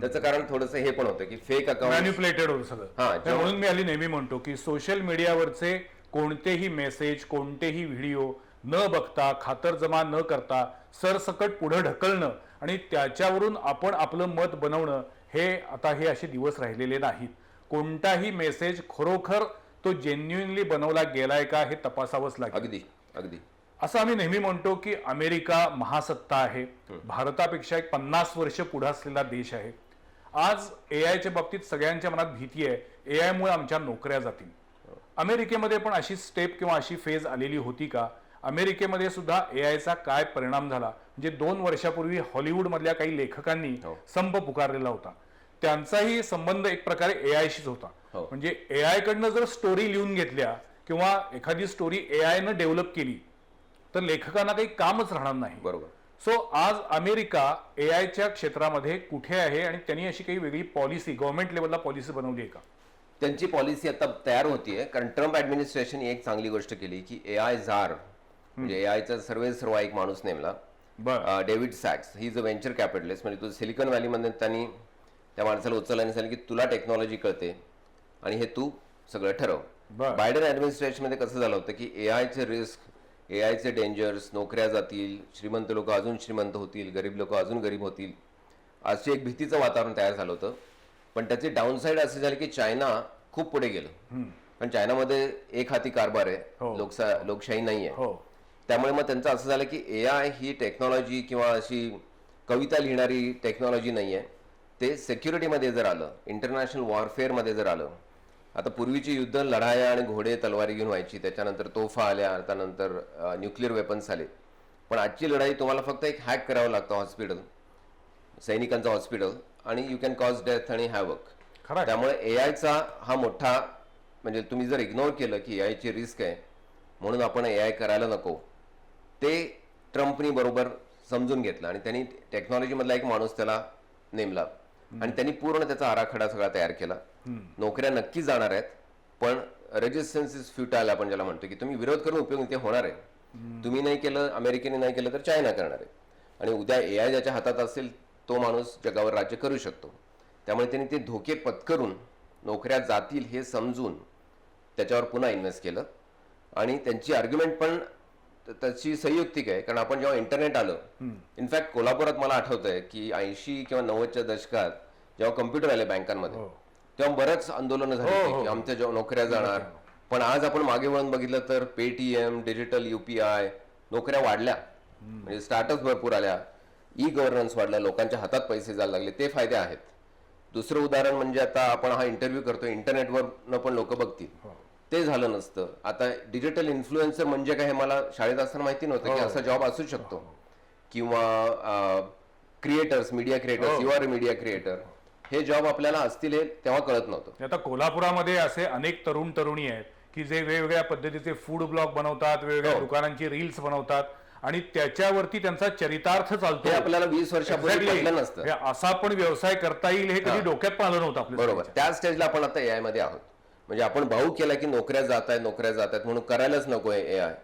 त्याचं कारण थोडंसं हे पण होतं की फेक अकाउंट मॅन्युप्युलेटेड होतं सगळं. म्हणून मी आधी नेहमी म्हणतो की सोशल मीडियावरचे कोणतेही मेसेज, कोणतेही व्हिडिओ न बघता, खातरजमा न करता सरसकट पुढे ढकलणं आणि त्याच्यावरून आपण आपलं मत बनवणं, हे असे दिवस राहिलेले नाहीत. कोणताही मेसेज खरोखर तो जेन्युइनली बनवला गेलाय का हे तपासावंच लागेल. अगदी असं आम्ही नेहमी म्हणतो की अमेरिका महासत्ता आहे, भारतापेक्षा 50 वर्ष पुढे असलेला देश आहे. आज एआयच्या बाबतीत सगळ्यांच्या मनात भीती आहे, एआय मुळे आमच्या नोकऱ्या जातील. अमेरिकेमध्ये पण अशी स्टेप किंवा अशी फेज आलेली होती का? अमेरिकेमध्ये सुद्धा एआयचा काय परिणाम झाला? म्हणजे 2 वर्षापूर्वी हॉलिवूड मधल्या काही लेखकांनी संप पुकारलेला होता. त्यांचाही संबंध एक प्रकारे एआयशीच होता. म्हणजे एआय कडनं जर स्टोरी लिहून घेतल्या किंवा एखादी स्टोरी एआय न डेव्हलप केली तर लेखकांना काही कामच राहणार नाही. बरोबर. सो आज अमेरिका एआयच्या क्षेत्रामध्ये कुठे आहे आणि त्यांनी अशी काही वेगळी पॉलिसी, गव्हर्नमेंट लेवलला पॉलिसी बनवली आहे का? त्यांची पॉलिसी आता तयार होतीये. कारण ट्रम्प ऍडमिनिस्ट्रेशन एक चांगली गोष्ट केली की एआय झार म्हणजे एआयचा सर्व एक माणूस नेमला, David Sacks. He is a venture capitalist. म्हणजे तू सिलिकॉन व्हॅलीमध्ये त्यांनी त्या माणसाला उचलला आणि सांगितलं की तुला टेक्नॉलॉजी कळते आणि हे तू सगळं ठरव. बायडन ऍडमिनिस्ट्रेशन मध्ये कसं झालं होतं की एआयचे रिस्क एआयचे डेंजर्स, नोकऱ्या जातील, श्रीमंत लोक अजून श्रीमंत होतील, गरीब लोक अजून गरीब होतील, अशी एक भीतीचं वातावरण तयार झालं होतं. पण त्याचे डाऊनसाईड असे झाले की चायना खूप पुढे गेलं. पण चायनामध्ये एक हाती कारभार आहे, लोकशाही नाही आहे. हो. त्यामुळे मग त्यांचं असं झालं की एआय ही टेक्नॉलॉजी किंवा अशी कविता लिहिणारी टेक्नॉलॉजी नाही आहे. ते सेक्युरिटीमध्ये जर आलं, इंटरनॅशनल वॉरफेअरमध्ये जर आलं, आता पूर्वीची युद्ध लढाया आणि घोडे तलवारी घेऊन व्हायची, त्याच्यानंतर तोफा आल्या, त्यानंतर न्यूक्लिअर वेपन्स आले. पण आजची लढाई तुम्हाला फक्त एक हॅक करावं लागतं हॉस्पिटल, सैनिकांचं हॉस्पिटल, आणि यू कॅन कॉज डेथ आणि हॅवक. खरं. त्यामुळे एआयचा हा मोठा, म्हणजे तुम्ही जर इग्नोर केलं की एआयची रिस्क आहे म्हणून आपण एआय करायला नको, ते ट्रम्पनी बरोबर समजून घेतलं आणि त्यांनी टेक्नॉलॉजीमधला एक माणूस त्याला नेमला आणि त्यांनी पूर्ण त्याचा आराखडा सगळा तयार केला. नोकऱ्या नक्की जाणार आहेत, पण रेजिस्टन्स इज फ्युटाईल आपण ज्याला म्हणतो, की तुम्ही विरोध करून उपयोग ते होणार आहे. तुम्ही नाही केलं, अमेरिकेने नाही केलं तर चायना करणार आहे. आणि उद्या एआय ज्याच्या हातात असेल तो माणूस जगावर राज्य करू शकतो. त्यामुळे त्यांनी ते धोके पत्करून नोकऱ्या जातील हे समजून त्याच्यावर पुन्हा इन्व्हेस्ट केलं. आणि त्यांची आर्ग्युमेंट पण त्याची संयुक्तिक आहे, कारण आपण जेव्हा इंटरनेट आलं, इनफॅक्ट कोल्हापुरात मला आठवतंय की 80 किंवा 90च्या दशकात जेव्हा कम्प्युटर आले बँकांमध्ये, तेव्हा बरंच आंदोलनं झाली की आमच्या जेव्हा नोकऱ्या जाणार. पण आज आपण मागे वळून बघितलं तर पेटीएम, डिजिटल UPI, नोकऱ्या वाढल्या, म्हणजे स्टार्टअप भरपूर आल्या, ई गव्हर्नन्स वाढलं, लोकांच्या हातात पैसे जायला लागले, ते फायदे आहेत. दुसरं उदाहरण म्हणजे आता आपण हा इंटरव्ह्यू करतोय, इंटरनेटवर पण लोक बघतील, ते झालं नसतं. आता डिजिटल इन्फ्लुएन्सर म्हणजे काय हे मला शाळेत असताना माहिती नव्हतं की असा जॉब असू शकतो. किंवा creators, media creators, you are media creator, हे जॉब आपल्याला असतील हे तेव्हा कळत नव्हतं. आता कोल्हापुरामध्ये असे अनेक तरुण तरुणी आहेत की जे वेगवेगळ्या पद्धतीचे फूड ब्लॉग बनवतात, वेगवेगळ्या दुकानांची रील्स बनवतात आणि त्याच्यावरती त्यांचा चरितार्थ चालतो. हे आपल्याला 20 वर्षापूर्वी कळलं नसतं. असा पण व्यवसाय करता येईल हे कधी डोक्यात पण आलं नव्हतं आपल्याला. बरोबर, त्या स्टेजला आपण आता एआय मध्ये आहोत. म्हणजे आपण भाऊ केला की नोकऱ्या जात आहेत म्हणून करायलाच नको एआय.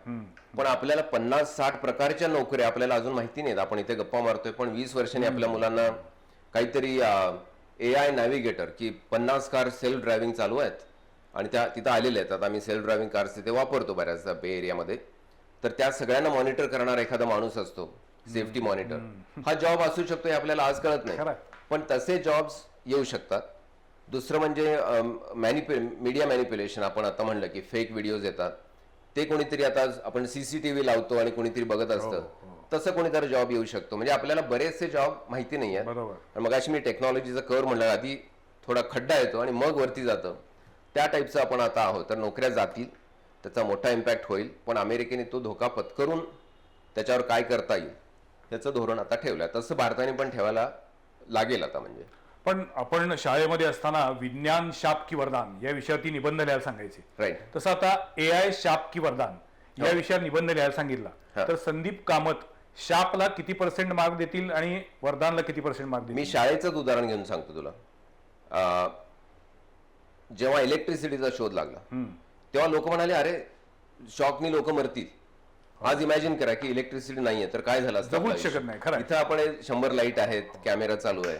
पण आपल्याला 50-60 प्रकारच्या नोकऱ्या आपल्याला अजून माहिती नाहीत. आपण इथे गप्पा मारतोय, पण 20 वर्षांनी आपल्या मुलांना काहीतरी एआय नॅव्हिगेटर, की 50 कार सेल्फ ड्रायव्हिंग चालू आहेत आणि त्या तिथं आलेल्या आहेत. आता आम्ही सेल्फ ड्रायव्हिंग कार्स तिथे वापरतो बऱ्याचदा बे एरियामध्ये. तर त्या सगळ्यांना मॉनिटर करणारा एखादा माणूस असतो, सेफ्टी मॉनिटर, हा जॉब असू शकतो हे आपल्याला आज कळत नाही, पण तसे जॉब्स येऊ शकतात. दुसरं म्हणजे मीडिया मॅनिप्युलेशन. आपण आता म्हणलं की फेक व्हिडिओज येतात, ते कोणीतरी, आता आपण CCTV लावतो आणि कोणीतरी बघत असतं, तसं कोणीतरी जॉब येऊ शकतो. म्हणजे आपल्याला बरेचसे जॉब माहिती नाही आहेत. मग अशी मी टेक्नॉलॉजीचा कर म्हणलं, आधी थोडा खड्डा येतो आणि मग वरती जातं, त्या टाईपचं आपण आता आहोत. तर नोकऱ्या जातील, त्याचा मोठा इम्पॅक्ट होईल, पण अमेरिकेने तो धोका पत्करून त्याच्यावर काय करता येईल त्याचं धोरण आता ठेवलं. तसं भारताने पण ठेवायला लागेल आता. म्हणजे पण आपण शाळेमध्ये असताना विज्ञान शाप की वरदान या विषयावरती निबंध लिहायला सांगायचे, राईट. तसं आता AI शाप की वरदान या विषयावर निबंध लिहायला सांगितला तर संदीप कामत शापला किती % मार्क देतील आणि वरदानला किती % मार्क देतील? मी शाळेचंच उदाहरण घेऊन सांगतो तुला. जेव्हा इलेक्ट्रिसिटीचा शोध लागला तेव्हा लोक म्हणाले, अरे शॉकनी लोक मरतील. आज इमॅजिन करा की इलेक्ट्रिसिटी नाहीये तर काय झालं असतं, जगूच शकत नाही. खरं, इथं आपण 100 लाईट आहेत, कॅमेरा चालू आहे.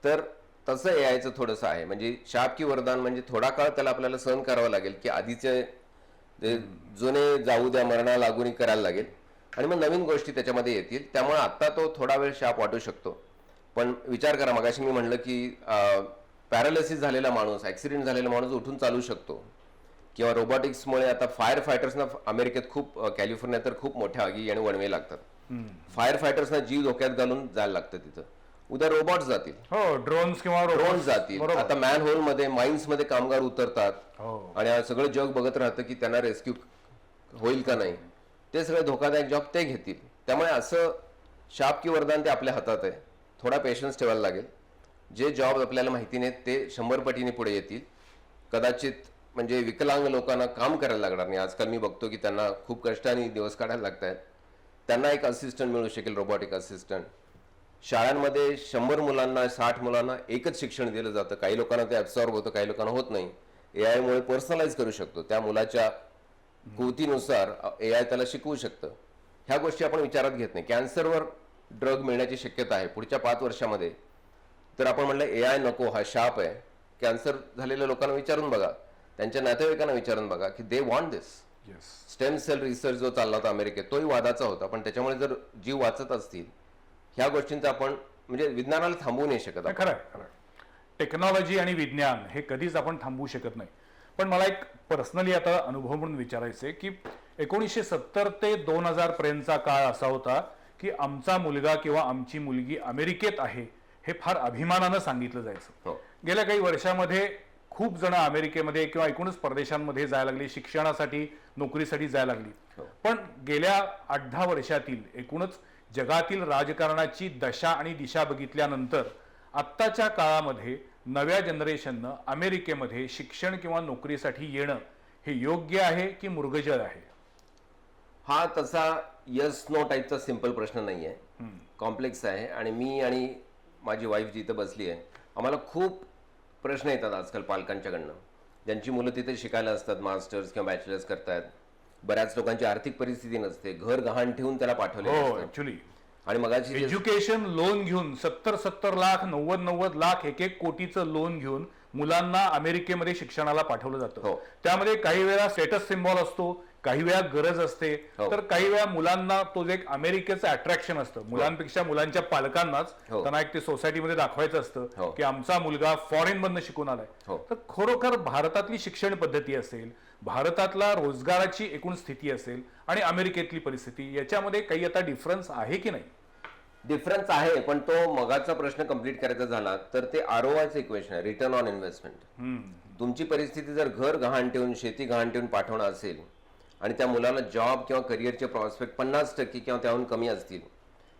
तर तसं एआयचं थोडंसं आहे. म्हणजे शाप की वरदान म्हणजे थोडा काळ त्याला आपल्याला सहन करावं लागेल, की आधीचे जुने जाऊ द्या, मरणा लागून करायला लागेल आणि मग नवीन गोष्टी त्याच्यामध्ये येतील. त्यामुळे आता तो थोडा वेळ शाप वाटू शकतो. पण विचार करा, मगाशी मी म्हणलं की पॅरालिसिस झालेला माणूस, ऍक्सिडेंट झालेला माणूस उठून चालू शकतो. किंवा रोबोटिक्समुळे आता फायर फायटर्सना अमेरिकेत खूप, कॅलिफोर्नियात तर खूप मोठ्या आगी आणि वणवे लागतात. फायर फायटर्सना जीव धोक्यात घालून जायला लागतं तिथं. उद्या रोबोट जातील, ड्रोन्स किंवा ड्रोन जातील. आता मॅन होल मध्ये, माइन्स मध्ये कामगार उतरतात आणि सगळं जग बघत राहतं की त्यांना रेस्क्यू होईल का नाही. ते सगळे धोकादायक जॉब ते घेतील. त्यामुळे असं शाप की वरदान ते आपल्या हातात आहे. थोडा पेशन्स ठेवायला लागेल. जे जॉब आपल्याला माहिती नाहीत ते 100 पटीने पुढे येतील. कदाचित म्हणजे विकलांग लोकांना काम करायला लागणार नाही. आजकाल मी बघतो की त्यांना खूप कष्टाने दिवस काढायला लागत आहेत. त्यांना एक असिस्टंट मिळू शकेल, रोबोटिक असिस्टंट. शाळांमध्ये 100 मुलांना, 60 मुलांना एकच शिक्षण दिलं जातं. काही लोकांना ते ऍब्सॉर्ब होतं, काही लोकांना होत नाही. एआय मुळे पर्सनलाइज करू शकतो. त्या मुलाच्या कृतीनुसार एआय त्याला शिकवू शकतं. ह्या गोष्टी आपण विचारात घेत नाही. कॅन्सरवर ड्रग मिळण्याची शक्यता आहे पुढच्या 5 वर्षामध्ये. तर आपण म्हणलं एआय नको, हा शाप आहे. कॅन्सर झालेल्या लोकांना विचारून बघा, त्यांच्या नातेवाईकांना विचारून बघा की they want this. Yes. Stem cell research जो चालला होता अमेरिकेत तोही वादाचा होता, पण त्याच्यामुळे जर जीव वाचत असतील ह्या गोष्टींचा आपण म्हणजे विज्ञानाला थांबवू नाही शकत आपण. खरं आहे, खरं आहे. टेक्नॉलॉजी आणि विज्ञान हे कधीच आपण थांबवू शकत नाही. पण मला एक पर्सनली आता अनुभव म्हणून विचारायचं आहे की 1970 ते 2000 पर्यंतचा काळ असा होता की आमचा मुलगा किंवा आमची मुलगी अमेरिकेत आहे हे फार अभिमानानं सांगितलं जायचं. हो. गेल्या काही वर्षामध्ये खूप जण अमेरिकेमध्ये किंवा एकूणच परदेशांमध्ये जायला लागली, शिक्षणासाठी, नोकरीसाठी जायला लागली. पण गेल्या 8-10 वर्षातील एकूणच जगातील राजकारणाची दशा आणि दिशा बघितल्यानंतर आत्ताच्या काळामध्ये नव्या जनरेशननं अमेरिकेमध्ये शिक्षण किंवा नोकरीसाठी येणं हे योग्य आहे की मृगजळ आहे? हा तसा यस नो टाईपचा सिंपल प्रश्न नाही आहे, कॉम्प्लेक्स आहे. आणि मी आणि माझी वाईफ जिथं बसली आहे आम्हाला खूप प्रश्न येतात आजकाल पालकांच्याकडनं, ज्यांची मुलं तिथे शिकायला असतात, मास्टर्स किंवा बॅचलर्स करतायत. बऱ्याच लोकांची आर्थिक परिस्थिती नसते, घर गहाण ठेवून त्याला पाठवले हो, असतं. ऍक्च्युली आणि मगाशी एज्युकेशन लोन घेऊन 70 लाख, 90 लाख, 1 कोटीचं लोन घेऊन मुलांना अमेरिकेमध्ये शिक्षणाला पाठवलं जातं. हो. त्यामध्ये काही वेळा स्टेटस सिम्बॉल असतो, काही वेळा गरज असते, हो. तर काही वेळा मुलांना तो जे एक अमेरिकेचं अट्रॅक्शन असतं, मुलांपेक्षा मुलांच्या पालकांनाच हो. त्यांना एक ते सोसायटीमध्ये दाखवायचं हो. असतं की आमचा मुलगा फॉरेन मधनं शिकून आलाय. हो. तर खरोखर भारतातली शिक्षण पद्धती असेल, भारतातला रोजगाराची एकूण स्थिती असेल आणि अमेरिकेतली परिस्थिती याच्यामध्ये काही आता डिफरन्स आहे की नाही? डिफरन्स आहे, पण तो मगाचा प्रश्न कंप्लीट करायचा झाला तर ते आरओआयचं इक्वेशन आहे, रिटर्न ऑन इन्व्हेस्टमेंट. तुमची परिस्थिती जर घर गहाण ठेवून, शेती गहाण ठेवून पाठवणं असेल आणि त्या मुलाला जॉब किंवा करिअरचे प्रॉस्पेक्ट 50% किंवा त्याहून कमी असतील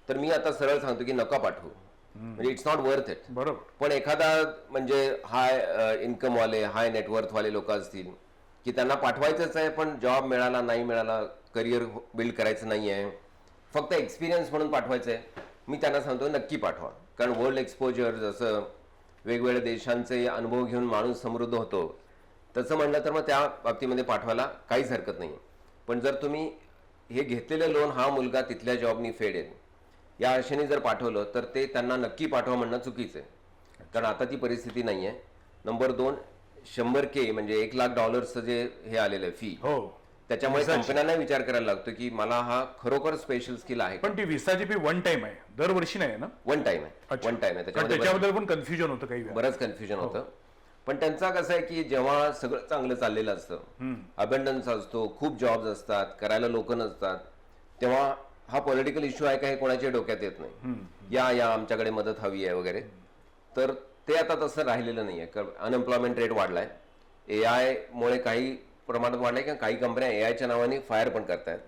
तर मी आता सरळ सांगतो की नका पाठवू. म्हणजे इट्स नॉट वर्थ इट. बरोबर. पण एखादा म्हणजे हाय इन्कमवाले, हाय नेटवर्थवाले लोक असतील की त्यांना पाठवायचंच आहे पण जॉब मिळाला नाही मिळाला, करिअर बिल्ड करायचं नाही आहे, फक्त एक्सपिरियन्स म्हणून पाठवायचं आहे, मी त्यांना सांगतो नक्की पाठवा. कारण वर्ल्ड एक्सपोजर, जसं वेगवेगळ्या देशांचे अनुभव घेऊन माणूस समृद्ध होतो, तसं म्हणलं तर मग त्या बाबतीमध्ये पाठवायला काहीच हरकत नाही. पण जर तुम्ही हे घेतलेलं लोन हा मुलगा तिथल्या जॉबनी फेडेल या आशेने जर पाठवलं तर ते त्यांना नक्की पाठवा म्हणणं चुकीचं आहे. कारण आता ती परिस्थिती नाही आहे. नंबर 2, 100K म्हणजे $1,00,000 जे हे आलेलं आहे फी, हो. त्याच्यामुळे कंपन्यांना विचार करायला लागतो की मला हा खरोखर स्पेशल स्किल आहे. पण ती विसाची फी वन टाइम आहे, दरवर्षी नाही ना? वन टाइम आहे. अच्छा. वन टाइम आहे. कारण त्याच्याबद्दल पण कन्फ्युजन होतं काही वेळा. बरंच कन्फ्युजन होतं. पण त्यांचा कसं आहे की जेव्हा सगळं चांगलं चाललेलं असतं, अबंडन्स असतो, खूप जॉब्स असतात, करायला लोक नसतात, तेव्हा हा पॉलिटिकल इश्यू आहे का हे कोणाच्या डोक्यात येत नाही. या आमच्याकडे मदत हवी आहे वगैरे. तर ते आता तसं राहिलेलं नाही आहे. अनएम्प्लॉयमेंट रेट वाढलाय, AI मुळे काही प्रमाणात वाढलाय, किंवा काही कंपन्या AIच्या नावाने फायर पण करतायत,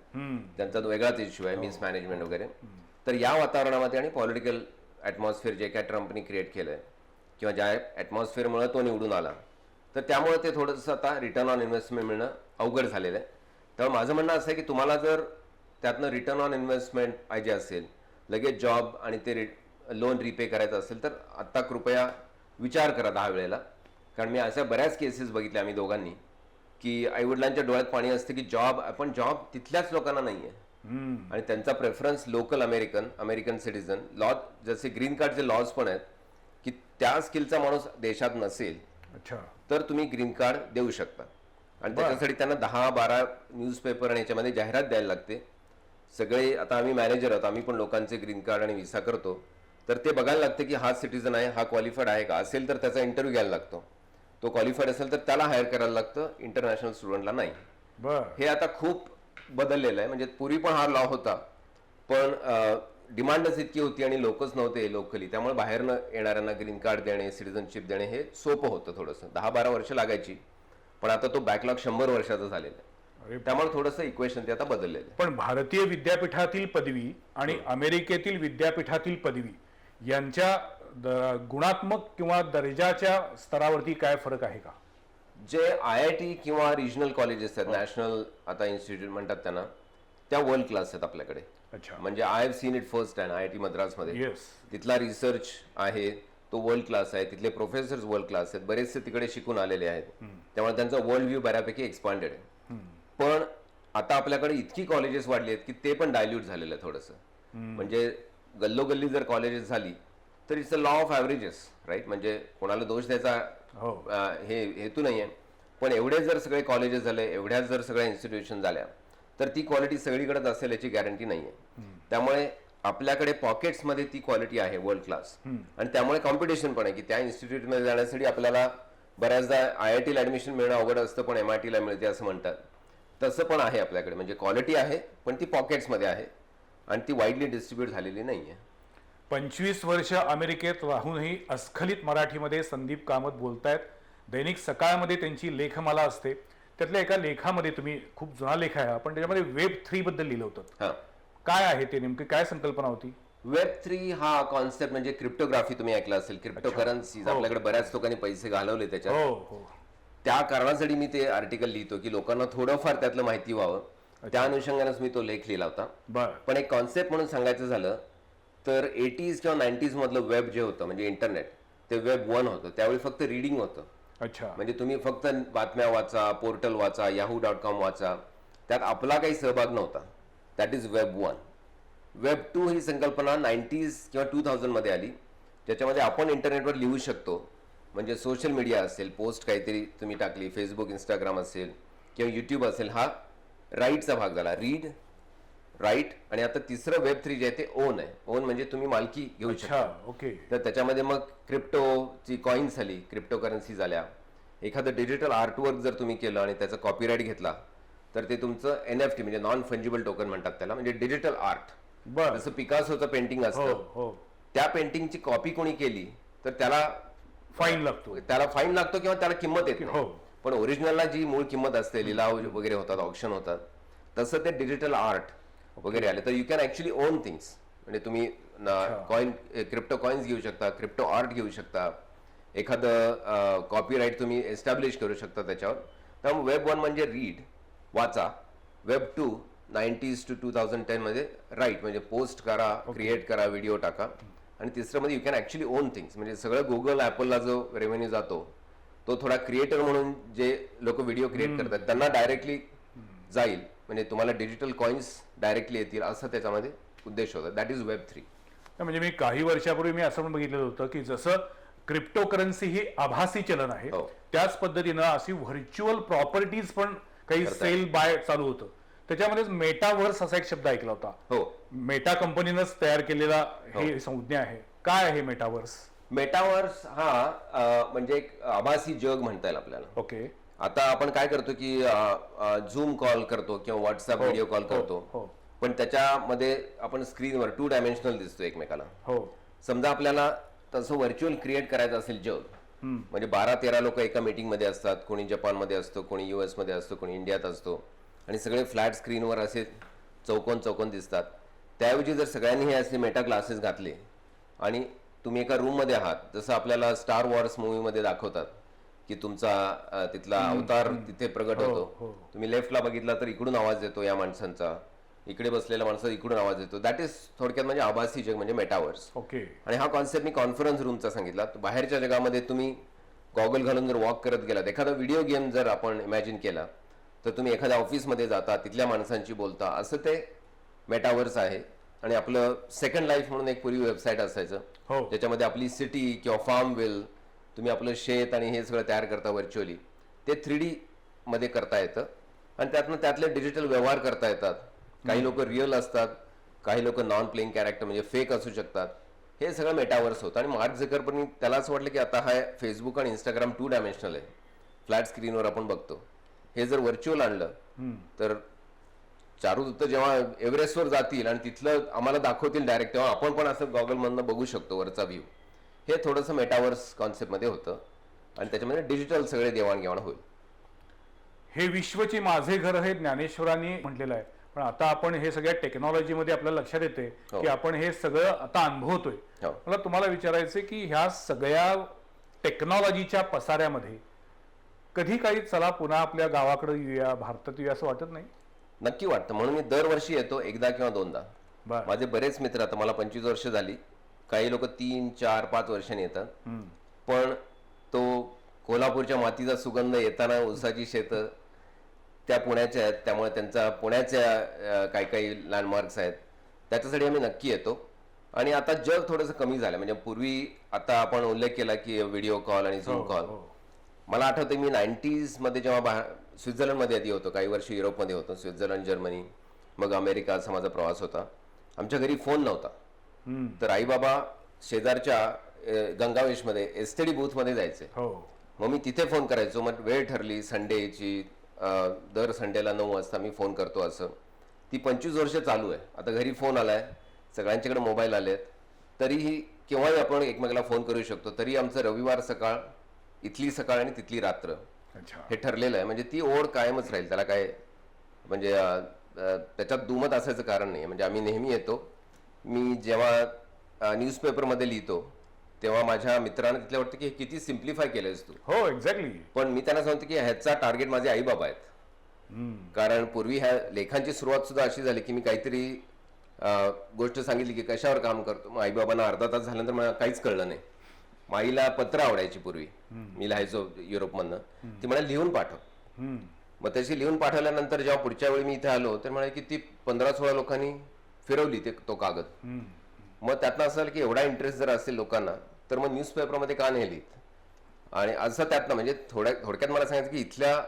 त्यांचा वेगळाच इश्यू आहे, मिसमॅनेजमेंट वगैरे. तर या वातावरणामध्ये आणि पॉलिटिकल ॲटमॉस्फिअर जे काय ट्रम्पनी क्रिएट केलंय किंवा ज्या ॲटमॉस्फिअरमुळे तो निवडून आला, तर त्यामुळे ते थोडंसं आता रिटर्न ऑन इन्व्हेस्टमेंट मिळणं अवघड झालेलं आहे. तर माझं म्हणणं असं आहे की तुम्हाला जर त्यातनं रिटर्न ऑन इन्व्हेस्टमेंट पाहिजे असेल, लगेच जॉब आणि ते लोन रिपे करायचं असेल, तर आत्ता कृपया विचार करा 10 वेळेला. कारण मी अशा बऱ्याच केसेस बघितल्या आम्ही दोघांनी की आईवडिलांच्या डोळ्यात पाणी असते की जॉब तिथल्याच लोकांना नाही आहे आणि त्यांचा preference local American citizen. Law जसे ग्रीन कार्डचे लॉज पण आहेत की त्या स्किलचा माणूस देशात नसेल तर तुम्ही ग्रीन कार्ड देऊ शकता. आणि त्याच्यासाठी त्यांना 10-12 न्यूजपेपर आणि याच्यामध्ये जाहिरात द्यायला लागते. सगळे आता आम्ही मॅनेजर आहोत, आम्ही पण लोकांचे ग्रीन कार्ड आणि व्हिसा करतो, तर ते बघायला लागते की हा सिटीजन आहे, हा क्वालिफाईड आहे का, असेल तर त्याचा इंटरव्ह्यू घ्यायला लागतो. तो क्वालिफाईड असेल तर त्याला हायर करायला लागतं, इंटरनॅशनल स्टुडंटला नाही. हे आता खूप बदललेलं आहे. म्हणजे पूर्वी पण हा लॉ होता, पण डिमांडच इतकी होती आणि लोकच नव्हते लोकली, त्यामुळे बाहेरनं येणाऱ्यांना ग्रीन कार्ड देणे, सिटीजनशिप देणे हे सोपं होतं. थोडंसं 10-12 वर्ष लागायची, पण आता तो बॅकलॉग 100 वर्षाचा झालेला आहे. त्यामुळे थोडंसं इक्वेशन ते आता बदललेलं आहे. पण भारतीय विद्यापीठातील पदवी आणि अमेरिकेतील विद्यापीठातील पदवी यांच्या गुणात्मक किंवा दर्जाच्या स्तरावरती काय फरक आहे का? जे IIT किंवा रिजनल कॉलेजेस आहेत, नॅशनल आता इन्स्टिट्यूट म्हणतात त्यांना, त्या वर्ल्ड क्लास आहेत आपल्याकडे. म्हणजे I have seen it first hand. IIT मद्रासमध्ये तिथला रिसर्च आहे तो वर्ल्ड क्लास आहे, तिथले प्रोफेसर्स वर्ल्ड क्लास आहेत, बरेचसे तिकडे शिकून आलेले आहेत, त्यामुळे त्यांचा वर्ल्ड व्ह्यू बऱ्यापैकी एक्सपांडेड आहे. पण आता आपल्याकडे इतकी कॉलेजेस वाढली आहेत की ते पण डायल्यूट झालेलं आहे थोडंसं. म्हणजे गल्लोगल्ली जर कॉलेजेस झाली तर it's a law of averages, right. म्हणजे कोणाला दोष द्यायचा हे हेतू नाही आहे, पण एवढे जर सगळे कॉलेजेस झाले, एवढ्या जर सगळ्या इन्स्टिट्यूशन झाल्या, तर ती क्वालिटी सगळीकडेच असेल याची गॅरंटी नाहीये. त्यामुळे आपल्याकडे पॉकेट्समध्ये ती क्वालिटी आहे वर्ल्ड क्लास, आणि त्यामुळे कॉम्पिटिशन पण आहे की त्या इन्स्टिट्यूटमध्ये जाण्यासाठी आपल्याला बऱ्याचदा IIT ला ऍडमिशन मिळणं अवघड असतं, पण MIT ला मिळते असं म्हणतात. तसं पण आहे आपल्याकडे, म्हणजे क्वालिटी आहे पण ती पॉकेट्समध्ये आहे आणि ती वाईडली डिस्ट्रीब्यूट झालेली नाहीये. 25 वर्ष अमेरिकेत राहूनही अस्खलित मराठीमध्ये संदीप कामत बोलतायत. दैनिक सकाळमध्ये त्यांची लेखमाला असते. त्यातल्या एका लेखामध्ये, तुम्ही खूप जुना लेख आहे पण त्याच्यामध्ये Web3 बद्दल लिहिलं होतं. हा, काय आहे ते नेमकी, काय संकल्पना होती? Web3 हा कॉन्सेप्ट म्हणजे क्रिप्टोग्राफी तुम्ही ऐकलं असेल. क्रिप्टोकरन्सीज, आपल्याकडे बऱ्याच लोकांनी पैसे घालवले त्याच्यात. हो हो. त्या कारणासाठी मी ते आर्टिकल लिहितो की लोकांना थोडंफार त्यातलं माहिती व्हावं. त्या अनुषंगानेच मी तो लेख लिहिला होता. बर. पण एक कॉन्सेप्ट म्हणून सांगायचं झालं तर 80s किंवा 90s मधलं वेब जे होतं म्हणजे इंटरनेट, ते Web 1 होतं. त्यावेळी फक्त रीडिंग होतं. अच्छा. म्हणजे तुम्ही फक्त बातम्या वाचा, पोर्टल वाचा, yahoo.com वाचा, त्यात आपला काही सहभाग नव्हता. That is Web 1. Web 2 ही संकल्पना 90s किंवा 2000 मध्ये आली, ज्याच्यामध्ये आपण इंटरनेटवर लिहू शकतो. म्हणजे सोशल मीडिया असेल, पोस्ट काहीतरी तुम्ही टाकली, फेसबुक, इंस्टाग्राम असेल किंवा युट्यूब असेल, हा राईटचा भाग झाला. रीड, राईट, आणि आता तिसरं Web3 जे आहे ते ओन आहे. ओन म्हणजे तुम्ही मालकी घेऊ शकता. अच्छा. ओके. तर त्याच्यामध्ये मग क्रिप्टोची कॉइन्स झाली, क्रिप्टो करन्सी झाल्या. एखादं डिजिटल आर्टवर्क जर तुम्ही केलं आणि त्याचा कॉपीराईट घेतला तर ते तुमचं NFT म्हणजे नॉन फंजिबल टोकन म्हणतात त्याला, म्हणजे डिजिटल आर्ट. बर. जसं पिकासोचं पेंटिंग हो असतं, हो. त्या पेंटिंगची कॉपी कोणी केली तर त्याला फाईन लागतो. फाईन लागतो किंवा त्याला किंमत येत नाही. हो. पण ओरिजिनलला जी मूळ किंमत असते, लिलाव वगैरे होतात, ऑप्शन होतात, तसं ते डिजिटल आर्ट वगैरे आले. तर you can actually on things. म्हणजे तुम्ही कॉइन, क्रिप्टो कॉइन्स घेऊ शकता, क्रिप्टो आर्ट घेऊ शकता, एखादं कॉपीराईट तुम्ही एस्टॅब्लिश करू शकता त्याच्यावर. त्यामुळे Web 1 म्हणजे रीड, वाचा. Web 2 90s to 2010 मध्ये राईट, म्हणजे पोस्ट करा, क्रिएट करा, व्हिडिओ टाका. आणि तिसरं म्हणजे you can actually on things. म्हणजे सगळं गुगल, ऍपलला जो रेव्हेन्यू जातो तो थोडा क्रिएटर म्हणून जे लोक व्हिडिओ क्रिएट करतात त्यांना डायरेक्टली जाईल. म्हणजे तुम्हाला डिजिटल कॉइन्स डायरेक्टली येतील, असं त्याच्यामध्ये उद्देश होता. That is Web3. म्हणजे मी काही वर्षापूर्वी मी असं पण बघितलेलं होतं की जसं क्रिप्टो करन्सी ही आभासी चलन आहे, हो. त्याच पद्धतीनं अशी व्हर्च्युअल प्रॉपर्टीज पण काही सेल बाय चालू होतं. त्याच्यामध्येच मेटावर्स असा एक शब्द ऐकला होता. हो, मेटा कंपनीनंच तयार केलेला हे संज्ञा आहे. काय आहे मेटावर्स? मेटावर्स हा म्हणजे एक आभासी जग म्हणता येईल आपल्याला. ओके. आता आपण काय करतो की झूम कॉल करतो किंवा व्हॉट्सअप व्हिडिओ कॉल करतो, हो. पण त्याच्यामध्ये आपण स्क्रीनवर 2 डायमेन्शनल दिसतो एकमेकाला. हो. समजा आपल्याला तसं व्हर्च्युअल क्रिएट करायचं असेल जग, म्हणजे 12-13 लोक एका मीटिंग मध्ये असतात, कोणी जपानमध्ये असतो, कोणी US मध्ये असतो, कोणी इंडियात असतो, आणि सगळे फ्लॅट स्क्रीनवर असे चौकोन चौकोन दिसतात. त्याऐवजी जर सगळ्यांनी हे असे मेटा ग्लासेस घातले आणि तुम्ही एका रूम मध्ये आहात, जसं आपल्याला स्टार वॉर्स मूवीमध्ये दाखवतात की तुमचा तिथला अवतार तिथे प्रगट होतो. तुम्ही लेफ्टला बघितला तर इकडून आवाज येतो या माणसांचा, इकडे बसलेल्या माणसाचा इकडून आवाज येतो. दॅट इज थोडक्यात म्हणजे आभासी जग म्हणजे मेटावर्स. ओके. आणि हा कॉन्सेप्ट मी कॉन्फरन्स रूमचा सांगितला. बाहेरच्या जगामध्ये तुम्ही गॉगल घालून जर वॉक करत गेलात, एखादा व्हिडिओ गेम जर आपण इमॅजिन केला, तर तुम्ही एखाद्या ऑफिसमध्ये जाता, तिथल्या माणसांची बोलता, असं ते मेटावर्स आहे. आणि आपलं सेकंड लाईफ म्हणून एक पूर्वी वेबसाईट असायचं, हो. ज्याच्यामध्ये आपली सिटी किंवा फार्म वेल, तुम्ही आपलं शेत आणि हे सगळं तयार करता व्हर्च्युअली, ते 3D मध्ये करता येतं. आणि त्यातनं त्यातले डिजिटल व्यवहार करता येतात. काही लोक रिअल असतात, काही लोक नॉन प्लेइंग कॅरेक्टर म्हणजे फेक असू शकतात. हे सगळं मेटावर्स होतं. आणि मार्क झकरबर्गनी त्याला असं वाटलं की आता हा फेसबुक आणि इंस्टाग्राम 2 डायमेन्शनल आहे, फ्लॅट स्क्रीनवर आपण बघतो. हे जर व्हर्च्युअल आणलं तर चारुदत्त जेव्हा एव्हरेस्टवर जातील आणि तिथलं आम्हाला दाखवतील डायरेक्ट, तेव्हा आपण पण असं गॉगलमधनं बघू शकतो वरचा व्ह्यू. हे थोडंसं मेटावर्स कॉन्सेप्टमध्ये होतं आणि त्याच्यामध्ये डिजिटल सगळे देवाणघेवाण होईल. हे विश्वची माझे घर हे ज्ञानेश्वरांनी म्हटलेलं आहे. पण आता आपण हे सगळ्या टेक्नॉलॉजीमध्ये आपल्याला लक्षात येते की आपण हे सगळं आता अनुभवतोय. मला तुम्हाला विचारायचं की ह्या सगळ्या टेक्नॉलॉजीच्या पसाऱ्यामध्ये कधी काही चला पुन्हा आपल्या गावाकडे येऊया, भारतात येऊया असं वाटत नाही? नक्की वाटतं. म्हणून मी दरवर्षी येतो, एकदा किंवा दोनदा. माझे बरेच मित्र, आता मला 25 वर्ष झाली, काही लोक 3, 4, 5 वर्षांनी येतात. पण तो कोल्हापूरच्या मातीचा सुगंध येताना, ऊसाची शेतं त्या पुण्याच्या आहेत, त्यामुळे त्यांचा पुण्याच्या काही काही लँडमार्क्स आहेत, त्याच्यासाठी आम्ही नक्की येतो. आणि आता जग थोडंसं कमी झालं. म्हणजे पूर्वी, आता आपण उल्लेख केला की व्हिडिओ कॉल आणि झूम कॉल, मला आठवतं मी 90s मध्ये जेव्हा स्वित्झर्लंडमध्ये आधी होतो, काही वर्ष युरोपमध्ये होतो, स्वित्झर्लंड, जर्मनी, मग अमेरिका, असा माझा प्रवास होता. आमच्या घरी फोन नव्हता, तर आई बाबा शेजारच्या गंगावेशमध्ये एसटीडी बूथमध्ये जायचे. मग मी तिथे फोन करायचो. मग वेळ ठरली संडेची, दर संडेला 9 वाजता मी फोन करतो, असं ती 25 वर्ष चालू आहे. आता घरी फोन आलाय, सगळ्यांच्याकडे मोबाईल आलेत, तरीही केव्हाही आपण एकमेकाला फोन करू शकतो. तरी आमचं रविवार सकाळ, इथली सकाळ आणि तिथली रात्र हे ठरलेलं आहे. म्हणजे ती ओढ कायमच राहील, त्याला काय म्हणजे त्याच्यात दुमत असायचं कारण नाही. म्हणजे आम्ही नेहमी येतो. मी जेव्हा न्यूजपेपरमध्ये लिहितो तेव्हा माझ्या मित्रांना तिथल्या वाटतं की हे किती सिम्प्लिफाय केलंयस तू. हो, एक्झॅक्टली. पण मी त्यांना सांगतो की ह्याचा टार्गेट माझे आई बाबा आहेत. कारण पूर्वी ह्या लेखांची सुरुवात सुद्धा अशी झाली की मी काहीतरी गोष्ट सांगितली की कशावर काम करतो, मग आई बाबांना अर्धा तास झाल्यानंतर मला काहीच कळलं नाही. आईला पत्र आवडायची पूर्वी, मी लिहायचो युरोपमधनं, ती मला लिहून पाठव. मग तशी लिहून पाठवल्यानंतर जेव्हा पुढच्या वेळी मी इथे आलो तर म्हणाले की ती 15-16 लोकांनी फिरवली तो कागद. मग त्यातनं असं झालं की एवढा इंटरेस्ट जर असेल लोकांना तर मग न्यूजपेपरमध्ये का नाही लिहित. आणि असं त्यातनं म्हणजे थोडक्यात मला सांगायचं की इथल्या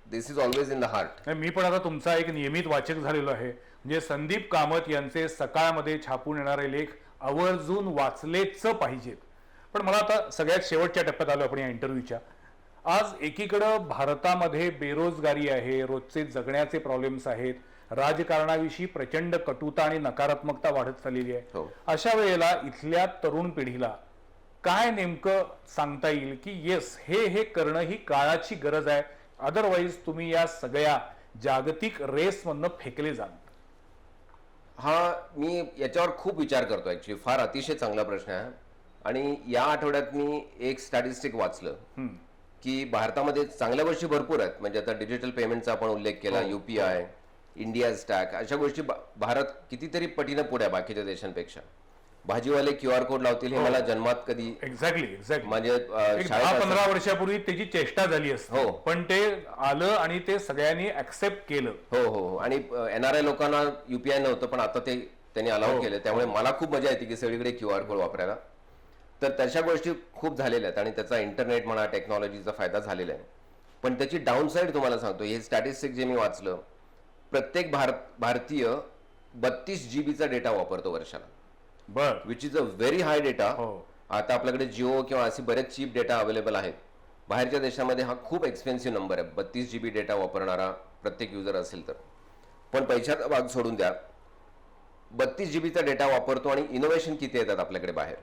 this is always in the heart. मी पण आता तुमचा एक नियमित वाचक झालेलो आहे. म्हणजे संदीप कामत यांचे सकाळमध्ये छापून येणारे लेख आवर्जून वाचलेच पाहिजेत. पण मला आता सगळ्यात शेवटच्या टप्प्यात आलो आपण या इंटरव्ह्यूच्या. आज एकीकडं भारतामध्ये बेरोजगारी आहे, रोजचे जगण्याचे प्रॉब्लेम्स आहेत, राजकारणाविषयी प्रचंड कटुता आणि नकारात्मकता वाढत चाललेली आहे. अशा वेळेला इथल्या तरुण पिढीला काय नेमकं सांगता येईल की येस हे करणं ही काळाची गरज आहे, अदरवाईज तुम्ही या सगळ्या जागतिक रेसमधनं फेकले जाल? हा, मी याच्यावर खूप विचार करतो. ऍक्च्युली फार अतिशय चांगला प्रश्न आहे. आणि या आठवड्यात मी एक स्टॅटिस्टिक वाचलं की भारतामध्ये चांगल्या गोष्टी भरपूर आहेत. म्हणजे आता डिजिटल पेमेंटचा आपण उल्लेख केला, UPI, इंडिया स्टॅक, अशा गोष्टी भारत कितीतरी पटीनं पुढे आहे बाकीच्या देशांपेक्षा. भाजीवाले QR कोड लावतील हे मला जन्मात कधी एक्झॅक्टली म्हणजे 10-15 वर्षापूर्वी त्याची चेष्टा झाली असते. पण ते आलं आणि ते सगळ्यांनी ऍक्सेप्ट केलं. हो. आणि NRI लोकांना UPI नव्हतं, पण आता ते त्यांनी अलाउड केलं. त्यामुळे मला खूप मजा येते की सगळीकडे QR कोड वापरायला. तर तशा गोष्टी खूप झालेल्या आहेत आणि त्याचा इंटरनेट म्हणा, टेक्नॉलॉजीचा फायदा झालेला आहे. पण त्याची डाऊनसाईड तुम्हाला सांगतो. हे स्टॅटिस्टिक जे मी वाचलं, प्रत्येक भारतीय 32 GB चा डेटा वापरतो वर्षाला. Which is a very high data. आता आपल्याकडे जिओ किंवा असे बरेच चीप डेटा अवेलेबल आहेत. बाहेरच्या देशामध्ये हा खूप एक्सपेन्सिव्ह नंबर आहे, 32 GB डेटा वापरणारा प्रत्येक युजर असेल तर. पण पैशाचा भाग सोडून द्या, 32 GB चा डेटा वापरतो. आणि इनोव्हेशन किती येतात आपल्याकडे बाहेर,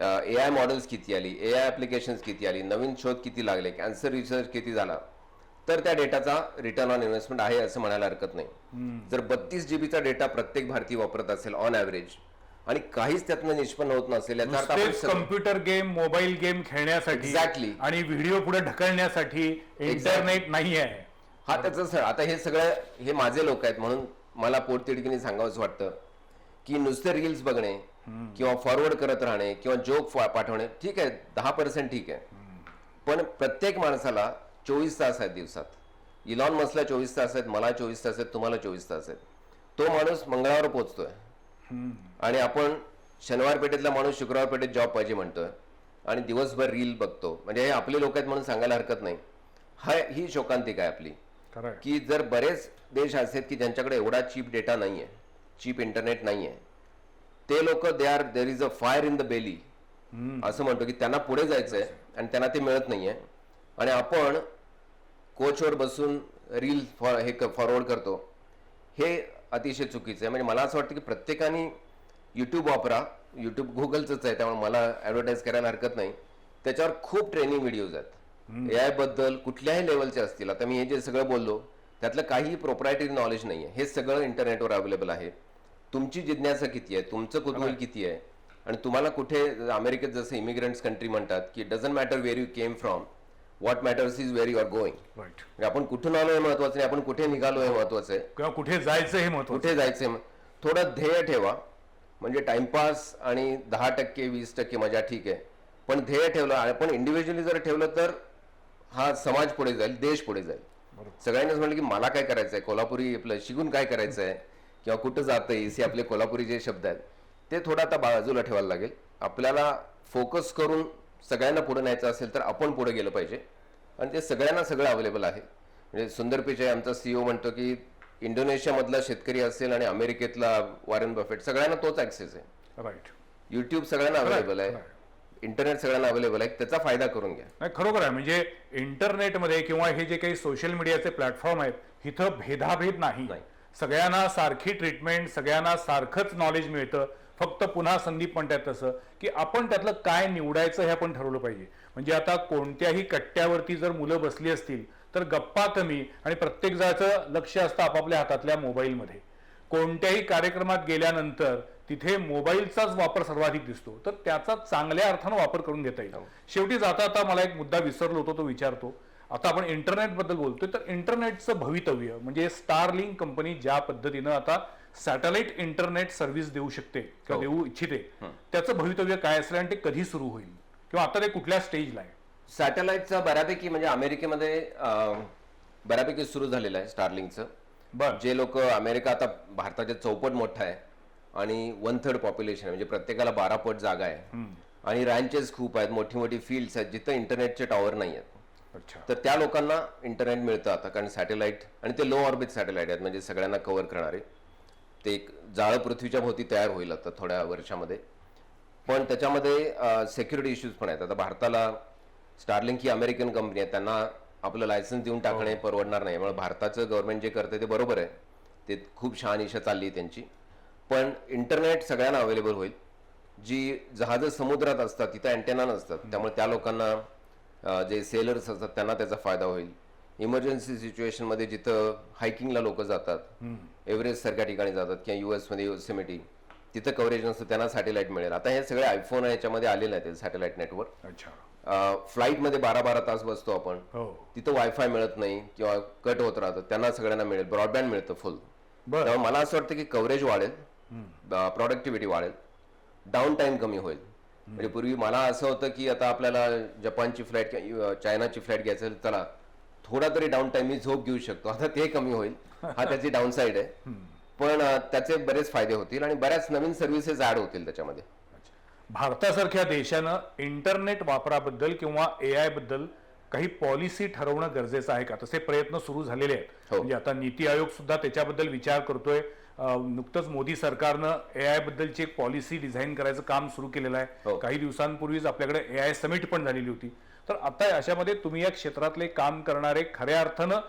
AI मॉडेल्स किती आली, AI ऍप्लिकेशन्स किती आली, नवीन शोध किती लागले, कॅन्सर रिसर्च किती झाला, तर त्या डेटाचा रिटर्न ऑन इन्व्हेस्टमेंट आहे असं म्हणायला हरकत नाही. जर 32 GB चा डेटा प्रत्येक भारतीय वापरत असेल ऑन ॲव्हरेज आणि काहीच त्यातनं निष्पन्न होत नसेल, कम्प्युटर गेम, मोबाईल गेम खेळण्यासाठी एक्झॅक्टली आणि व्हिडिओ पुढे ढकलण्यासाठी इंटरनेट नाही आहे. हा त्याचं आता हे सगळं हे माझे लोक आहेत म्हणून मला पोटतिडकीने सांगावंच वाटतं की नुसते रील्स बघणे किंवा फॉरवर्ड करत राहणे किंवा जोक पाठवणे ठीक आहे, 10% ठीक आहे. पण प्रत्येक माणसाला 24 तास आहेत दिवसात. इलॉन मस्कला 24 तास आहेत, मला 24 तास आहेत, तुम्हाला 24 तास आहेत. तो माणूस मंगळावर पोहोचतोय आणि आपण शनिवार पेठेतला माणूस शुक्रवार पेठेत जॉब पाहिजे म्हणतोय आणि दिवसभर रील बघतो. म्हणजे हे आपले लोक आहेत म्हणून सांगायला हरकत नाही. ही शोकांतिका आहे आपली की जर बरेच देश असे की ज्यांच्याकडे एवढा चीप डेटा नाहीये, चीप इंटरनेट नाहीये, ते लोक there is a fire in the belly असं म्हणतो की त्यांना पुढे जायचंय आणि त्यांना ते मिळत नाहीये. आणि आपण कोचवर बसून रील हे फॉरवर्ड करतो, हे अतिशय चुकीचं आहे. म्हणजे मला असं वाटतं की प्रत्येकाने यूट्यूब वापरा. यूट्यूब गुगलचंच आहे त्यामुळे मला ॲडव्हर्टाईज करायला हरकत नाही. त्याच्यावर खूप ट्रेनिंग व्हिडिओज आहेत AI बद्दल कुठल्याही लेवलचे असतील. आता मी हे जे सगळं बोललो त्यातलं काही प्रोप्रायटरी नॉलेज नाही आहे, हे सगळं इंटरनेटवर अवेलेबल आहे. तुमची जिज्ञासा किती आहे, तुमचं कुतूहल किती आहे आणि तुम्हाला कुठे, अमेरिकेत जसं इमिग्रंट्स कंट्री म्हणतात की doesn't matter where you came from, what matters is where you are going. म्हणजे आपण कुठून आलो हे महत्वाचं नाही, आपण कुठे निघालो हे महत्वाचं आहे, किंवा कुठे जायचं हे महत्वाचं. कुठे जायचं थोडं ध्येय ठेवा. म्हणजे टाइमपास आणि 10% 20% मजा ठीक आहे, पण ध्येय ठेवलं, आपण इंडिव्हिज्युअली जर ठेवलं तर हा समाज पुढे जाईल, देश पुढे जाईल. सगळ्यांनीच म्हणलं की मला काय करायचंय, कोल्हापुरी आपलं शिकून काय करायचंय किंवा कुठं जातं हे आपले कोल्हापुरी जे शब्द आहेत ते थोडं आता बाजूला ठेवायला लागेल. आपल्याला फोकस करून सगळ्यांना पुढे न्यायचं असेल तर आपण पुढे गेलं पाहिजे आणि ते सगळ्यांना सगळं अवेलेबल आहे. म्हणजे सुंदर पिचाई आमचा CEO म्हणतो की इंडोनेशियामधला शेतकरी असेल आणि अमेरिकेतला वॉरेन बफेट सगळ्यांना तोच ऍक्सेस आहे. राईट. युट्यूब सगळ्यांना अवेलेबल आहे, इंटरनेट सगळ्यांना अवेलेबल आहे, त्याचा फायदा करून घ्या. नाही, खरोखर आहे. म्हणजे इंटरनेटमध्ये किंवा हे जे काही सोशल मीडियाचे प्लॅटफॉर्म आहेत इथं भेदाभेद नाही. सगळ्यांना सारखी ट्रीटमेंट, सगळ्यांना सारखंच नॉलेज मिळतं. फक्त पुन्हा संदीप म्हणतात तसं की आपण त्यातलं काय निवडायचं हे आपण ठरवलं पाहिजे. म्हणजे आता कोणत्याही कट्ट्यावरती जर मुलं बसली असतील तर गप्पा कमी आणि प्रत्येक जणाचं लक्ष असतं आपापल्या हातातल्या मोबाईलमध्ये. कोणत्याही कार्यक्रमात गेल्यानंतर तिथे मोबाईलचाच वापर सर्वाधिक दिसतो. तर त्याचा चांगल्या अर्थानं वापर करून घेता येईल. शेवटी जाता आता मला एक मुद्दा विसरलो होतो, तो विचारतो. आता आपण इंटरनेट बद्दल बोलतोय तर इंटरनेटचं भवितव्य म्हणजे स्टारलिंक कंपनी ज्या पद्धतीनं आता सॅटेलाइट इंटरनेट सर्व्हिस देऊ शकते किंवा देऊ इच्छिते, त्याचं भवितव्य काय असेल आणि ते कधी सुरू होईल किंवा आता ते कुठल्या स्टेजला आहे? सॅटेलाइटचा बऱ्यापैकी म्हणजे अमेरिकेमध्ये बऱ्यापैकी सुरू झालेलं आहे स्टारलिंकचं. जे लोक अमेरिका आता भारताच्या चौपट मोठा आहे आणि 1/3 पॉप्युलेशन म्हणजे प्रत्येकाला 12 पट जागा आहे आणि रँचेस खूप आहेत, मोठी मोठी फील्ड्स आहेत जिथं इंटरनेटचे टॉवर नाही आहेत. तर त्या लोकांना इंटरनेट मिळतं आता, कारण सॅटेलाइट आणि ते लो ऑर्बिट सॅटेलाइट आहेत, म्हणजे सगळ्यांना कव्हर करणारे. ते एक जाळं पृथ्वीच्या भोवती तयार होईल आता थोड्या वर्षामध्ये. पण त्याच्यामध्ये सिक्युरिटी इश्यूज पण आहेत. आता भारताला स्टारलिंक ही अमेरिकन कंपनी आहे, त्यांना आपलं लायसन्स देऊन टाकणे परवडणार नाही. त्यामुळे भारताचं गव्हर्नमेंट जे करते ते बरोबर आहे, ते खूप छान इशा चालली आहे त्यांची. पण इंटरनेट सगळ्यांना अवेलेबल होईल. जी जहाजं समुद्रात असतात तिथं अँटेना नसतात, त्यामुळे त्या लोकांना जे सेलर्स असतात त्यांना त्याचा फायदा होईल. इमर्जन्सी सिच्युएशनमध्ये जिथं हायकिंगला लोक जातात, एव्हरेस्ट सारख्या ठिकाणी जातात किंवा US मध्ये योसेमिटी, तिथं कव्हरेज नसतं, त्यांना सॅटेलाइट मिळेल. आता हे सगळे आयफोन याच्यामध्ये आलेलं आहे सॅटेलाइट नेटवर्क. फ्लाईटमध्ये 12-12 तास बसतो आपण, तिथं वायफाय मिळत नाही किंवा कट होत राहतं, त्यांना सगळ्यांना मिळेल. ब्रॉडबँड मिळतं फुल. त्यामुळे मला असं वाटतं की कव्हरेज वाढेल, प्रॉडक्टिव्हिटी वाढेल, डाऊन टाइम कमी होईल. म्हणजे पूर्वी मला असं होतं की आता आपल्याला जपानची फ्लाईट किंवा चायनाची फ्लाईट घ्यायचं, चला थोडा तरी डाऊन टाइम मी झोप घेऊ शकतो, आता ते कमी होईल. हा त्याची डाऊन साईड आहे, पण त्याचे बरेच फायदे होतील आणि बऱ्याच नवीन सर्व्हिसेस ऍड होतील त्याच्यामध्ये. भारतासारख्या देशानं इंटरनेट वापराबद्दल किंवा AI बद्दल काही पॉलिसी ठरवणं गरजेचं आहे का? तसे प्रयत्न सुरू झालेले आहेत. म्हणजे आता नीती आयोग सुद्धा त्याच्याबद्दल विचार करतोय. नुकतंच मोदी सरकारनं AI बद्दलची एक पॉलिसी डिझाईन करायचं काम सुरू केलेलं आहे. काही दिवसांपूर्वीच आपल्याकडे AI समिट पण झालेली होती. तर आता अशामध्ये तुम्ही या क्षेत्रातले काम करणारे खऱ्या अर्थानं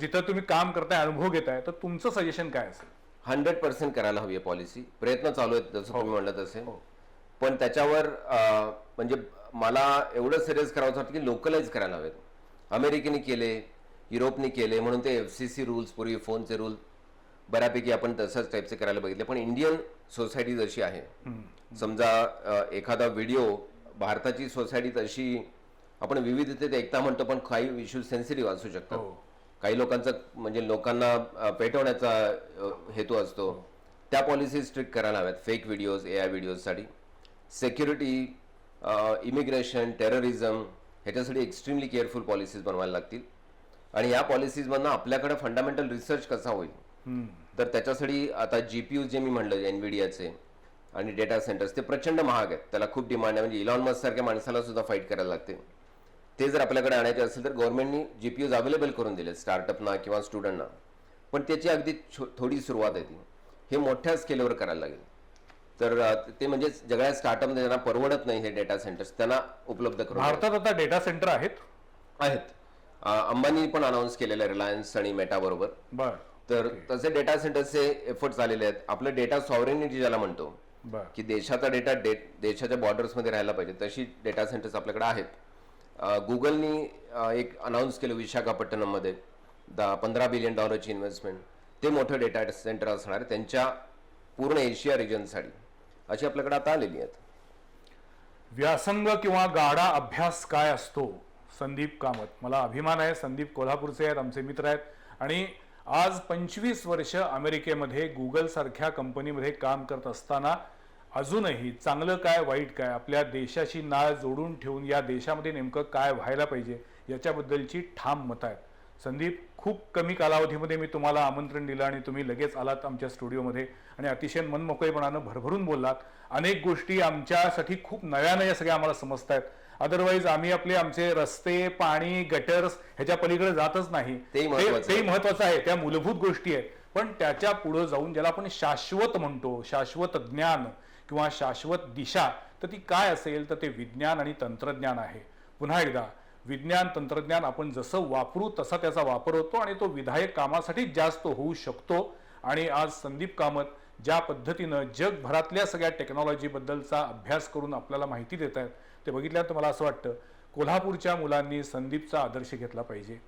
जिथं तुम्ही काम करताय, अनुभव घेताय, तर तुमचं सजेशन काय असेल? 100% करायला हवी आहे पॉलिसी. प्रयत्न चालू आहेत जसं तुम्ही म्हणलं तसे. पण त्याच्यावर म्हणजे मला एवढं सिरियस करावं वाटतं की लोकलाइज करायला हवेत. अमेरिकेने केले, युरोपने केले, म्हणून ते FCC रूल्स, पूर्वी फोनचे रूल बऱ्यापैकी आपण तसंच टाईपचे करायला बघितले. पण इंडियन सोसायटी जशी आहे, समजा एखादा व्हिडिओ, भारताची सोसायटी तशी, आपण विविधतेत एकता म्हणतो, पण काही इश्यू सेन्सिटिव्ह असू शकतात. काही लोकांचा म्हणजे लोकांना पेटवण्याचा हेतू असतो. त्या पॉलिसी स्ट्रिक्ट करायला हव्यात. फेक व्हिडिओज, AI व्हिडिओजसाठी. सिक्युरिटी, इमिग्रेशन, टेररिझम, ह्याच्यासाठी एक्स्ट्रीमली केअरफुल पॉलिसीज बनवायला लागतील. आणि या पॉलिसीजमधनं आपल्याकडे फंडामेंटल रिसर्च कसा होईल, तर त्याच्यासाठी आता GPU जे मी म्हणलं NVIDIAचे आणि डेटा सेंटर्स, ते प्रचंड महाग आहेत, त्याला खूप डिमांड आहे. म्हणजे इलॉन मस्क सारख्या माणसाला सुद्धा फाईट करायला लागते. ते जर आपल्याकडे आणायचे असेल तर गव्हर्नमेंटनी GPUज अवेलेबल करून दिले स्टार्टअपना किंवा स्टुडंटना. पण त्याची अगदी थोडी सुरुवात आहे ती. हे मोठ्या स्केलवर करायला लागेल. तर ते म्हणजे सगळ्या स्टार्टअपमध्ये ज्यांना परवडत नाही हे डेटा सेंटर्स, त्यांना उपलब्ध करून. भारतात आता डेटा सेंटर आहेत. अंबानी पण अनाऊन्स केलेलं आहे रिलायन्स आणि मेटा बरोबर. तर तसे डेटा सेंटरचे एफर्ट्स आलेले आहेत. आपलं डेटा सॉव्हरेनिटी ज्याला म्हणतो, की देशाचा डेटा देशाच्या बॉर्डर्समध्ये राहायला पाहिजे, तशी डेटा सेंटर्स आपल्याकडे आहेत. गुगलनी एक अनाऊन्स केलं विशाखापट्टणममध्ये $15 बिलियन इन्व्हेस्टमेंट. ते मोठं डेटा सेंटर असणार त्यांच्या पूर्ण एशिया रिजनसाठी. अशी आपल्याकडे आता आलेली आहेत. व्यासंग किंवा गाडा अभ्यास काय असतो? संदीप कामत. मला अभिमान आहे, संदीप कोल्हापूरचे आहेत, आमचे मित्र आहेत आणि आज 25 वर्ष अमेरिकेमध्ये गुगल सारख्या कंपनीमध्ये काम करत असताना अजूनही चांगलं काय वाईट काय, आपल्या देशाशी नाळ जोडून ठेवून या देशामध्ये नेमकं काय व्हायला पाहिजे याच्याबद्दलची ठाम मतं आहेत. संदीप, खूप कमी कालावधीमध्ये मी तुम्हाला आमंत्रण दिलं आणि तुम्ही लगेच आलात आमच्या स्टुडिओमध्ये आणि अतिशय मनमोकळेपणानं भरभरून बोललात. अनेक गोष्टी आमच्यासाठी खूप नव्यानं या सगळ्या आम्हाला समजत आहेत. अदरवाईज आम्ही आमचे रस्ते, पाणी, गटर्स ह्याच्या पलीकडे जातच नाही. तेही महत्वाचं आहे, त्या मूलभूत गोष्टी आहेत. पण त्याच्या पुढे जाऊन ज्याला आपण शाश्वत म्हणतो, शाश्वत ज्ञान किंवा शाश्वत दिशा, तर ती काय असेल तर ते विज्ञान आणि तंत्रज्ञान आहे. पुन्हा एकदा, विज्ञान तंत्रज्ञान आपण जसं वापरू तसा त्याचा वापर होतो आणि तो विधायक कामासाठी जास्त होऊ शकतो. आणि आज संदीप कामत ज्या पद्धतीनं जगभरातल्या सगळ्या टेक्नॉलॉजीबद्दलचा अभ्यास करून आपल्याला माहिती देत आहेत ते बघितल्यानंतर मला असं वाटतं कोल्हापूरच्या मुलांनी संदीपचा आदर्श घेतला पाहिजे.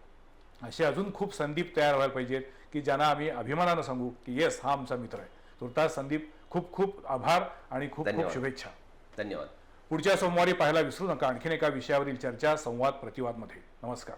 असे अजून खूप संदीप तयार व्हायला पाहिजेत की ज्यांना आम्ही अभिमानानं सांगू की येस, हा आमचा मित्र आहे. तुर्तास संदीप, खूप खूप आभार आणि खूप खूप शुभेच्छा. धन्यवाद. पुढच्या सोमवारी पाहायला विसरू नका आणखीन एका विषयावरील चर्चा संवाद प्रतिवादमध्ये. नमस्कार.